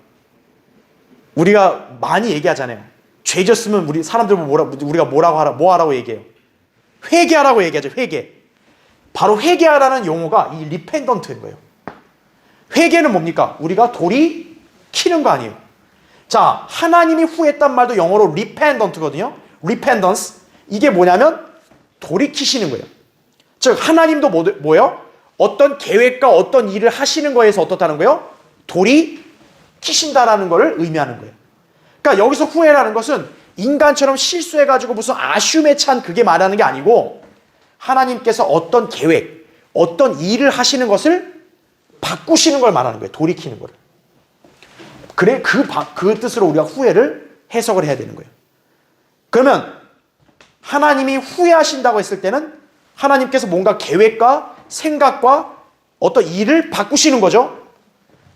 우리가 많이 얘기하잖아요. 죄 졌으면 우리 사람들 우리가 뭐 하라고 얘기해요? 회개하라고 얘기하죠. 회개. 바로 회개하라는 용어가 이 repentant인 거예요. 회개는 뭡니까? 우리가 돌이키는 거 아니에요. 자, 하나님이 후회했단 말도 영어로 repentant거든요. repentance. 이게 뭐냐면 돌이키시는 거예요. 즉 하나님도 뭐예요? 어떤 계획과 어떤 일을 하시는 거에서 어떻다는 거예요? 돌이키신다라는 것을 의미하는 거예요. 그러니까 여기서 후회라는 것은 인간처럼 실수해가지고 무슨 아쉬움에 찬 그게 말하는 게 아니고 하나님께서 어떤 계획, 어떤 일을 하시는 것을 바꾸시는 걸 말하는 거예요. 돌이키는 거를. 그래, 그 뜻으로 우리가 후회를 해석을 해야 되는 거예요. 그러면 하나님이 후회하신다고 했을 때는 하나님께서 뭔가 계획과 생각과 어떤 일을 바꾸시는 거죠.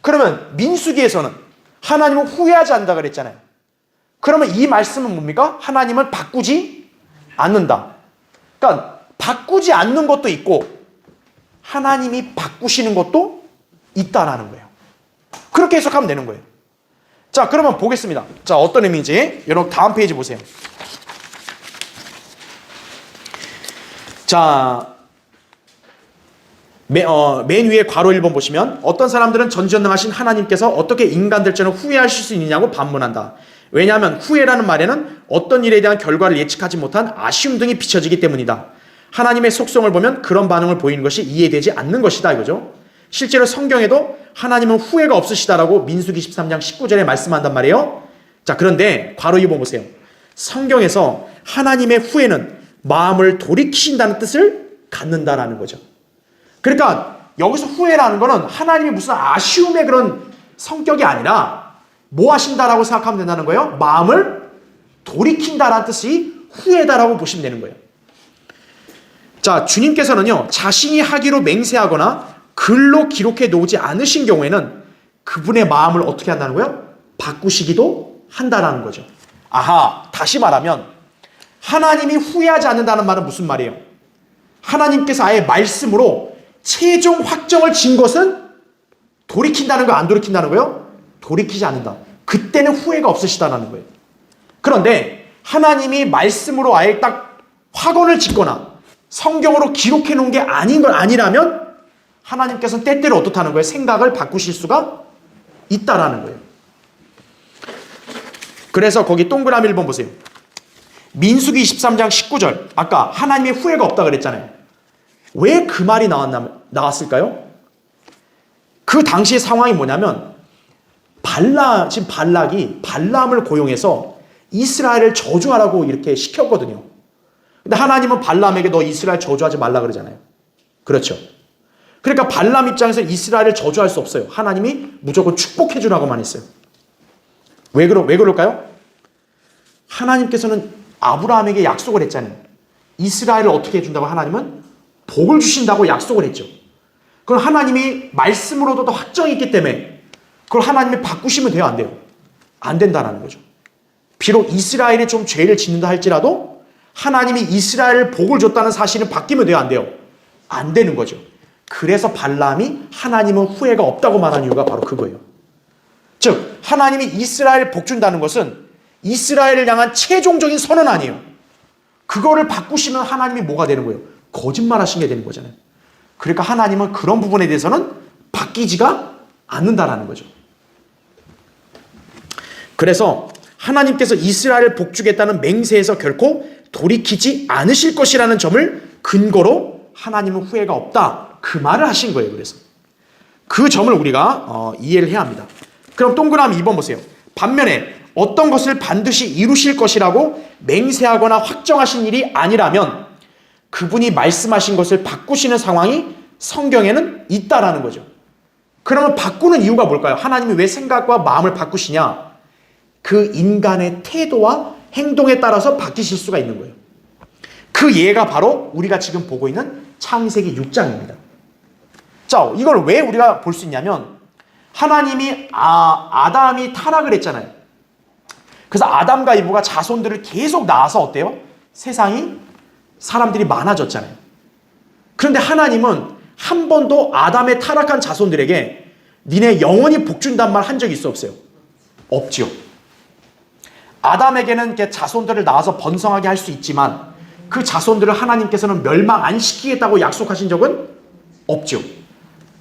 그러면 민수기에서는 하나님은 후회하지 않는다 그랬잖아요. 그러면 이 말씀은 뭡니까? 하나님은 바꾸지 않는다. 그러니까 바꾸지 않는 것도 있고 하나님이 바꾸시는 것도 있다라는 거예요. 그렇게 해석하면 되는 거예요. 자, 그러면 보겠습니다. 자, 어떤 의미인지 여러분 다음 페이지 보세요. 자, 맨 위에 괄호 1번 보시면 어떤 사람들은 전지전능하신 하나님께서 어떻게 인간들처럼 후회하실 수 있느냐고 반문한다. 왜냐하면 후회라는 말에는 어떤 일에 대한 결과를 예측하지 못한 아쉬움 등이 비춰지기 때문이다. 하나님의 속성을 보면 그런 반응을 보이는 것이 이해되지 않는 것이다 이거죠. 실제로 성경에도 하나님은 후회가 없으시다라고 민수기 13장 19절에 말씀한단 말이에요. 자, 그런데 괄호 2번 보세요. 성경에서 하나님의 후회는 마음을 돌이키신다는 뜻을 갖는다라는 거죠. 그러니까 여기서 후회라는 거는 하나님이 무슨 아쉬움의 그런 성격이 아니라 뭐 하신다라고 생각하면 된다는 거예요? 마음을 돌이킨다라는 뜻이 후회다라고 보시면 되는 거예요. 자, 주님께서는요, 자신이 하기로 맹세하거나 글로 기록해 놓지 않으신 경우에는 그분의 마음을 어떻게 한다는 거예요? 바꾸시기도 한다라는 거죠. 아하, 다시 말하면 하나님이 후회하지 않는다는 말은 무슨 말이에요? 하나님께서 아예 말씀으로 최종 확정을 진 것은 돌이킨다는 거, 안 돌이킨다는 거예요? 돌이키지 않는다. 그때는 후회가 없으시다는 거예요. 그런데 하나님이 말씀으로 아예 딱 확언을 짓거나 성경으로 기록해 놓은 게 아니라면 하나님께서는 때때로 어떻다는 거예요? 생각을 바꾸실 수가 있다라는 거예요. 그래서 거기 동그라미 1번 보세요. 민수기 23장 19절. 아까 하나님의 후회가 없다 그랬잖아요. 왜 그 말이 나왔을까요? 그 당시의 상황이 뭐냐면 지금 발락이 발람을 고용해서 이스라엘을 저주하라고 이렇게 시켰거든요. 근데 하나님은 발람에게 너 이스라엘 저주하지 말라 그러잖아요. 그렇죠. 그러니까 발람 입장에서 이스라엘을 저주할 수 없어요. 하나님이 무조건 축복해 주라고만 했어요. 왜 그럴까요? 하나님께서는 아브라함에게 약속을 했잖아요. 이스라엘을 어떻게 해준다고? 하나님은 복을 주신다고 약속을 했죠. 그럼 하나님이 말씀으로도 확정이 있기 때문에 그걸 하나님이 바꾸시면 돼요? 안 돼요? 안 된다는 거죠. 비록 이스라엘이 좀 죄를 짓는다 할지라도 하나님이 이스라엘을 복을 줬다는 사실은 바뀌면 돼요? 안 돼요? 안 되는 거죠. 그래서 발람이 하나님은 후회가 없다고 말한 이유가 바로 그거예요. 즉 하나님이 이스라엘 복 준다는 것은 이스라엘을 향한 최종적인 선언 아니에요. 그거를 바꾸시면 하나님이 뭐가 되는 거예요? 거짓말 하신 게 되는 거잖아요. 그러니까 하나님은 그런 부분에 대해서는 바뀌지가 않는다라는 거죠. 그래서 하나님께서 이스라엘을 복주겠다는 맹세에서 결코 돌이키지 않으실 것이라는 점을 근거로 하나님은 후회가 없다. 그 말을 하신 거예요. 그래서 그 점을 우리가 이해를 해야 합니다. 그럼 동그라미 2번 보세요. 반면에 어떤 것을 반드시 이루실 것이라고 맹세하거나 확정하신 일이 아니라면 그분이 말씀하신 것을 바꾸시는 상황이 성경에는 있다라는 거죠. 그러면 바꾸는 이유가 뭘까요? 하나님이 왜 생각과 마음을 바꾸시냐? 그 인간의 태도와 행동에 따라서 바뀌실 수가 있는 거예요. 그 예가 바로 우리가 지금 보고 있는 창세기 6장입니다. 자, 이걸 왜 우리가 볼 수 있냐면 하나님이 아담이 타락을 했잖아요. 그래서 아담과 이브가 자손들을 계속 낳아서 어때요? 세상이 사람들이 많아졌잖아요. 그런데 하나님은 한 번도 아담의 타락한 자손들에게 니네 영원히 복 준단 말 한 적이 있어 없어요? 없죠. 아담에게는 이렇게 자손들을 낳아서 번성하게 할 수 있지만 그 자손들을 하나님께서는 멸망 안 시키겠다고 약속하신 적은 없죠.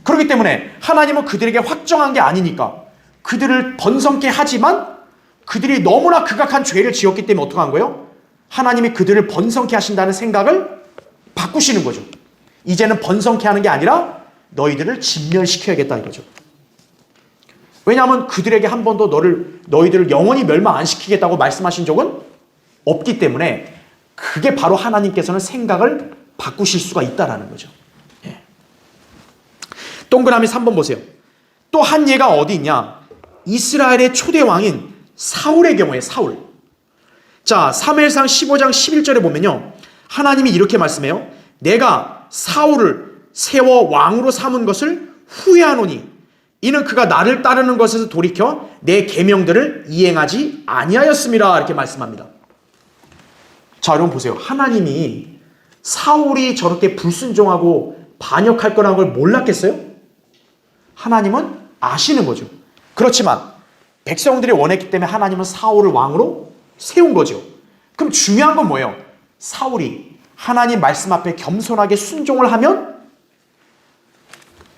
그렇기 때문에 하나님은 그들에게 확정한 게 아니니까 그들을 번성케 하지만 그들이 너무나 극악한 죄를 지었기 때문에 어떻게 한 거예요? 하나님이 그들을 번성케 하신다는 생각을 바꾸시는 거죠. 이제는 번성케 하는 게 아니라 너희들을 진멸시켜야겠다 이거죠. 왜냐하면 그들에게 한 번도 너희들을 영원히 멸망 안 시키겠다고 말씀하신 적은 없기 때문에 그게 바로 하나님께서는 생각을 바꾸실 수가 있다라는 거죠. 예. 동그라미 3번 보세요. 또 한 예가 어디 있냐? 이스라엘의 초대 왕인 사울의 경우에 사울. 자, 사무엘상 15장 11절에 보면요. 하나님이 이렇게 말씀해요. 내가 사울을 세워 왕으로 삼은 것을 후회하노니 이는 그가 나를 따르는 것에서 돌이켜 내 계명들을 이행하지 아니하였음이라 이렇게 말씀합니다. 자, 여러분 보세요. 하나님이 사울이 저렇게 불순종하고 반역할 거라는 걸 몰랐겠어요? 하나님은 아시는 거죠. 그렇지만 백성들이 원했기 때문에 하나님은 사울을 왕으로 세운 거죠. 그럼 중요한 건 뭐예요? 사울이 하나님 말씀 앞에 겸손하게 순종을 하면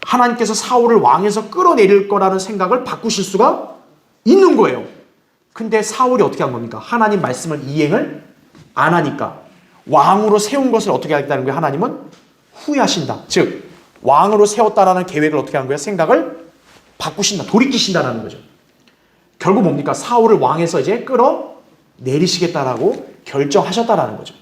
하나님께서 사울을 왕에서 끌어내릴 거라는 생각을 바꾸실 수가 있는 거예요. 근데 사울이 어떻게 한 겁니까? 하나님 말씀을 이행을 안 하니까 왕으로 세운 것을 어떻게 하겠다는 거예요? 하나님은 후회하신다. 즉 왕으로 세웠다라는 계획을 어떻게 한 거예요? 생각을 바꾸신다. 돌이키신다라는 거죠. 결국 뭡니까? 사울을 왕에서 이제 끌어내리시겠다라고 결정하셨다라는 거죠.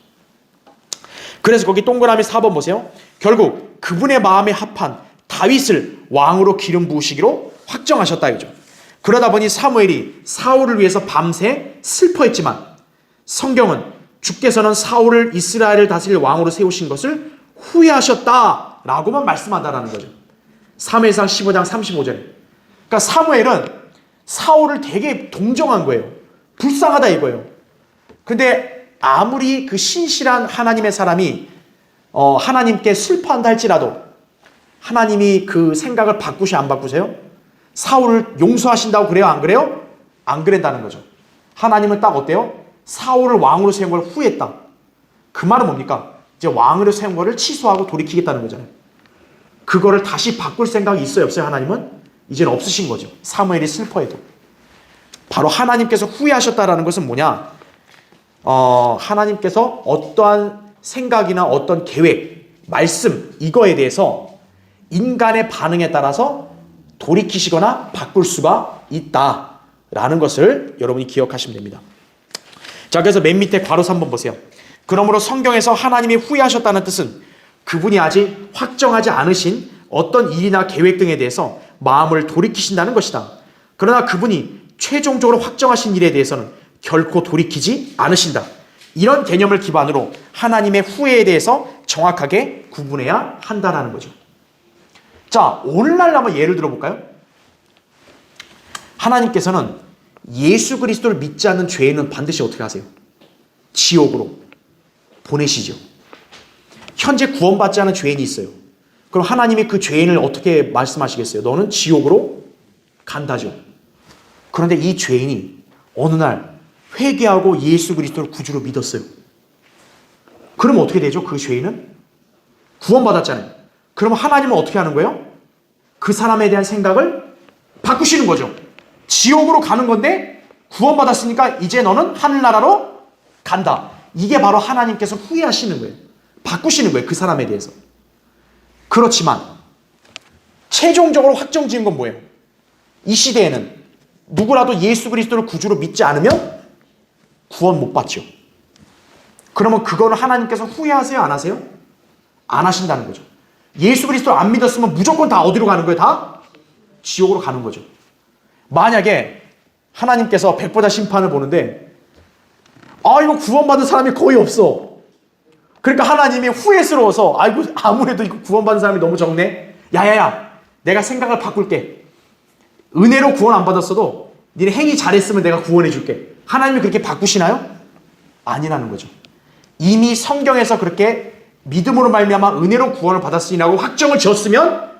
그래서 거기 동그라미 4번 보세요. 결국 그분의 마음에 합한 다윗을 왕으로 기름 부으시기로 확정하셨다 이거죠. 그러다 보니 사무엘이 사울을 위해서 밤새 슬퍼했지만 성경은 주께서는 사울을 이스라엘을 다스릴 왕으로 세우신 것을 후회하셨다라고만 말씀한다라는 거죠. 사무엘상 15장 35절에. 그러니까 사무엘은 사울을 되게 동정한 거예요. 불쌍하다 이거예요. 근데 아무리 그 신실한 하나님의 사람이 하나님께 슬퍼한다 할지라도 하나님이 그 생각을 바꾸시 안 바꾸세요? 사울을 용서하신다고 그래요? 안 그래요? 안 그랬다는 거죠. 하나님은 딱 어때요? 사울을 왕으로 세운 걸 후회했다. 그 말은 뭡니까? 이제 왕으로 세운 거를 취소하고 돌이키겠다는 거잖아요. 그거를 다시 바꿀 생각이 있어요? 없어요? 하나님은? 이제는 없으신 거죠. 사무엘이 슬퍼해도. 바로 하나님께서 후회하셨다라는 것은 뭐냐? 하나님께서 어떠한 생각이나 어떤 계획, 말씀 이거에 대해서 인간의 반응에 따라서 돌이키시거나 바꿀 수가 있다라는 것을 여러분이 기억하시면 됩니다. 자, 그래서 맨 밑에 괄호 3번 보세요. 그러므로 성경에서 하나님이 후회하셨다는 뜻은 그분이 아직 확정하지 않으신 어떤 일이나 계획 등에 대해서 마음을 돌이키신다는 것이다. 그러나 그분이 최종적으로 확정하신 일에 대해서는 결코 돌이키지 않으신다. 이런 개념을 기반으로 하나님의 후회에 대해서 정확하게 구분해야 한다는 거죠. 자, 오늘날 한번 예를 들어볼까요? 하나님께서는 예수 그리스도를 믿지 않는 죄인은 반드시 어떻게 하세요? 지옥으로 보내시죠. 현재 구원받지 않은 죄인이 있어요. 그럼 하나님이 그 죄인을 어떻게 말씀하시겠어요? 너는 지옥으로 간다죠. 그런데 이 죄인이 어느 날 회개하고 예수 그리스도를 구주로 믿었어요. 그러면 어떻게 되죠? 그 죄인은 구원받았잖아요. 그럼 하나님은 어떻게 하는 거예요? 그 사람에 대한 생각을 바꾸시는 거죠. 지옥으로 가는 건데 구원받았으니까 이제 너는 하늘나라로 간다. 이게 바로 하나님께서 후회하시는 거예요. 바꾸시는 거예요. 그 사람에 대해서. 그렇지만 최종적으로 확정지은 건 뭐예요? 이 시대에는 누구라도 예수 그리스도를 구주로 믿지 않으면 구원 못 받죠. 그러면 그거는 하나님께서 후회하세요? 안 하세요? 안 하신다는 거죠. 예수 그리스도를 안 믿었으면 무조건 다 어디로 가는 거예요? 다 지옥으로 가는 거죠. 만약에 하나님께서 백보자 심판을 보는데 이거 구원받은 사람이 거의 없어. 그러니까 하나님이 후회스러워서 아이고 아무래도 이거 구원받은 사람이 너무 적네. 야야야, 내가 생각을 바꿀게. 은혜로 구원 안 받았어도 니네 행위 잘했으면 내가 구원해 줄게. 하나님이 그렇게 바꾸시나요? 아니라는 거죠. 이미 성경에서 그렇게 믿음으로 말미암아 은혜로 구원을 받았으니라고 확정을 지었으면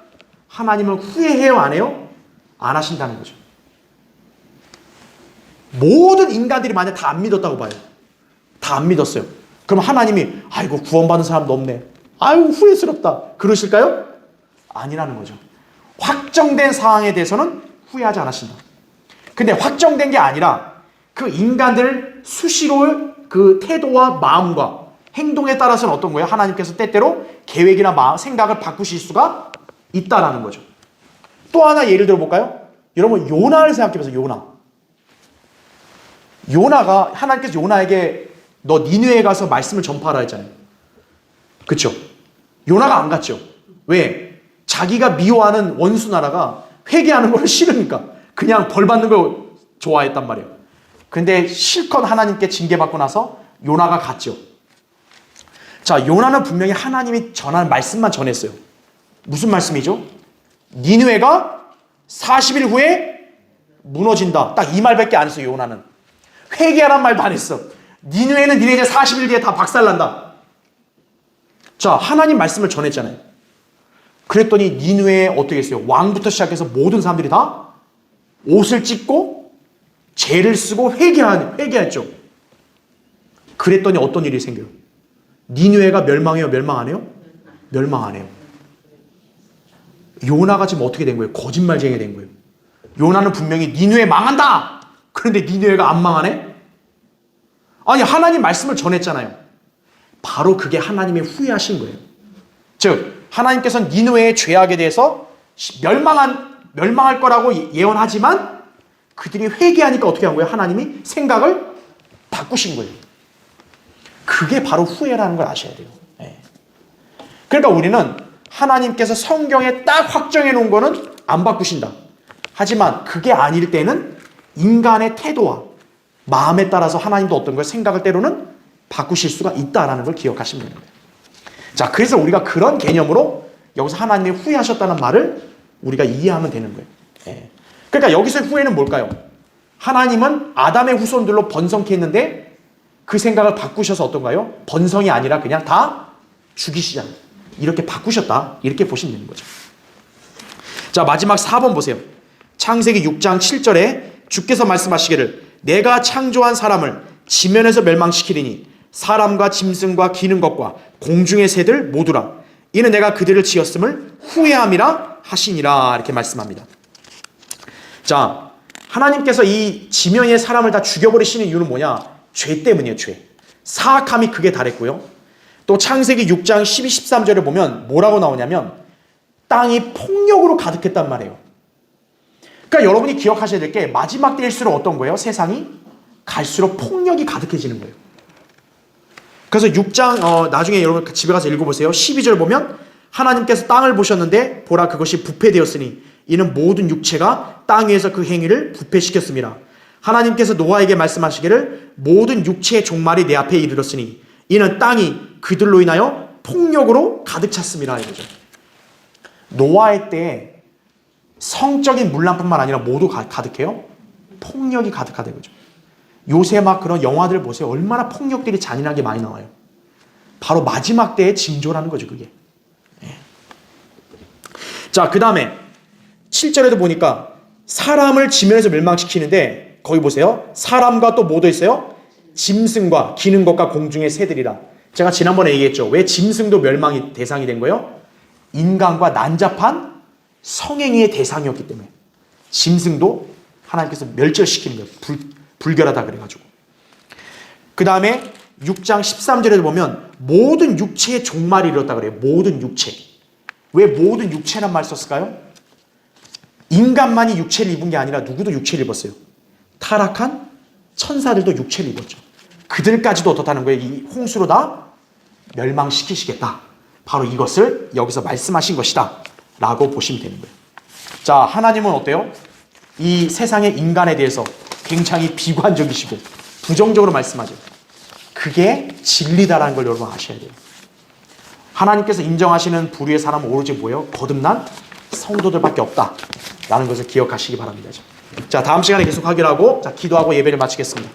하나님은 후회해요? 안 해요? 안 하신다는 거죠. 모든 인간들이 만약 다 안 믿었다고 봐요. 다 안 믿었어요. 그럼 하나님이 아이고 구원받은 사람도 없네. 아이고 후회스럽다. 그러실까요? 아니라는 거죠. 확정된 사항에 대해서는 후회하지 않으신다. 근데 확정된 게 아니라 그 인간들 수시로 그 태도와 마음과 행동에 따라서는 어떤 거예요? 하나님께서 때때로 계획이나 마음, 생각을 바꾸실 수가 있다라는 거죠. 또 하나 예를 들어볼까요? 여러분 요나를 생각해보세요. 요나가 하나님께서 요나에게 너 니느웨에 가서 말씀을 전파하라 했잖아요. 그렇죠? 요나가 안 갔죠. 왜? 자기가 미워하는 원수 나라가 회개하는 걸 싫으니까 그냥 벌 받는 걸 좋아했단 말이에요. 근데 실컷 하나님께 징계받고 나서 요나가 갔죠. 자, 요나는 분명히 하나님이 전한 말씀만 전했어요. 무슨 말씀이죠? 니느웨가 40일 후에 무너진다. 딱 이 말밖에 안 했어요. 요나는 회개하란 말도 안 했어. 니느웨는 니네 이제 40일 뒤에 다 박살난다. 자, 하나님 말씀을 전했잖아요. 그랬더니 니느웨에 어떻게 했어요? 왕부터 시작해서 모든 사람들이 다 옷을 찢고 죄를 쓰고 회개했죠. 그랬더니 어떤 일이 생겨요? 니느웨가 멸망해요? 멸망 안 해요? 멸망 안 해요. 요나가 지금 어떻게 된 거예요? 거짓말쟁이 된 거예요. 요나는 분명히 니느웨 망한다! 그런데 니느웨가 안 망하네? 아니, 하나님 말씀을 전했잖아요. 바로 그게 하나님의 후회하신 거예요. 즉, 하나님께서는 니느웨의 죄악에 대해서 멸망할 거라고 예언하지만 그들이 회개하니까 어떻게 한 거예요? 하나님이 생각을 바꾸신 거예요. 그게 바로 후회라는 걸 아셔야 돼요. 그러니까 우리는 하나님께서 성경에 딱 확정해 놓은 거는 안 바꾸신다. 하지만 그게 아닐 때는 인간의 태도와 마음에 따라서 하나님도 어떤 걸 생각을 때로는 바꾸실 수가 있다라는 걸 기억하시면 됩니다. 자, 그래서 우리가 그런 개념으로 여기서 하나님이 후회하셨다는 말을 우리가 이해하면 되는 거예요. 그러니까 여기서의 후회는 뭘까요? 하나님은 아담의 후손들로 번성케 했는데 그 생각을 바꾸셔서 어떤가요? 번성이 아니라 그냥 다 죽이시자. 이렇게 바꾸셨다. 이렇게 보시면 되는 거죠. 자, 마지막 4번 보세요. 창세기 6장 7절에 주께서 말씀하시기를 내가 창조한 사람을 지면에서 멸망시키리니 사람과 짐승과 기는 것과 공중의 새들 모두라. 이는 내가 그들을 지었음을 후회함이라 하시니라. 이렇게 말씀합니다. 자, 하나님께서 이 지면의 사람을 다 죽여버리시는 이유는 뭐냐? 죄 때문이에요. 죄. 사악함이 극에 달했고요. 또 창세기 6장 12, 13절을 보면 뭐라고 나오냐면 땅이 폭력으로 가득했단 말이에요. 그러니까 여러분이 기억하셔야 될 게 마지막 때일수록 어떤 거예요? 세상이 갈수록 폭력이 가득해지는 거예요. 그래서 6장 나중에 여러분 집에 가서 읽어보세요. 12절 보면 하나님께서 땅을 보셨는데 보라 그것이 부패되었으니 이는 모든 육체가 땅 위에서 그 행위를 부패시켰습니다. 하나님께서 노아에게 말씀하시기를 모든 육체의 종말이 내 앞에 이르렀으니 이는 땅이 그들로 인하여 폭력으로 가득 찼습니다. 이거죠. 노아의 때에 성적인 문란뿐만 아니라 모두 가득해요. 폭력이 가득하다 이거죠. 요새 막 그런 영화들 보세요. 얼마나 폭력들이 잔인하게 많이 나와요. 바로 마지막 때의 징조라는 거죠, 그게. 자, 그 다음에 7절에도 보니까 사람을 지면에서 멸망시키는데 거기 보세요. 사람과 또 뭐도 있어요? 짐승과 기는 것과 공중의 새들이라. 제가 지난번에 얘기했죠. 왜 짐승도 멸망이 대상이 된 거예요? 인간과 난잡한 성행위의 대상이었기 때문에. 짐승도 하나님께서 멸절시키는 거예요. 불결하다 그래가지고. 그 다음에 6장 13절에도 보면 모든 육체의 종말이 이뤘다 그래요. 모든 육체. 왜 모든 육체란 말 썼을까요? 인간만이 육체를 입은 게 아니라 누구도 육체를 입었어요. 타락한 천사들도 육체를 입었죠. 그들까지도 어떻다는 거예요? 이 홍수로 다 멸망시키시겠다. 바로 이것을 여기서 말씀하신 것이다 라고 보시면 되는 거예요. 자, 하나님은 어때요? 이 세상의 인간에 대해서 굉장히 비관적이시고 부정적으로 말씀하죠. 그게 진리다라는 걸 여러분 아셔야 돼요. 하나님께서 인정하시는 부류의 사람은 오로지 뭐예요? 거듭난 성도들밖에 없다라는 것을 기억하시기 바랍니다. 자, 다음 시간에 계속 하기로 하고, 자, 기도하고 예배를 마치겠습니다.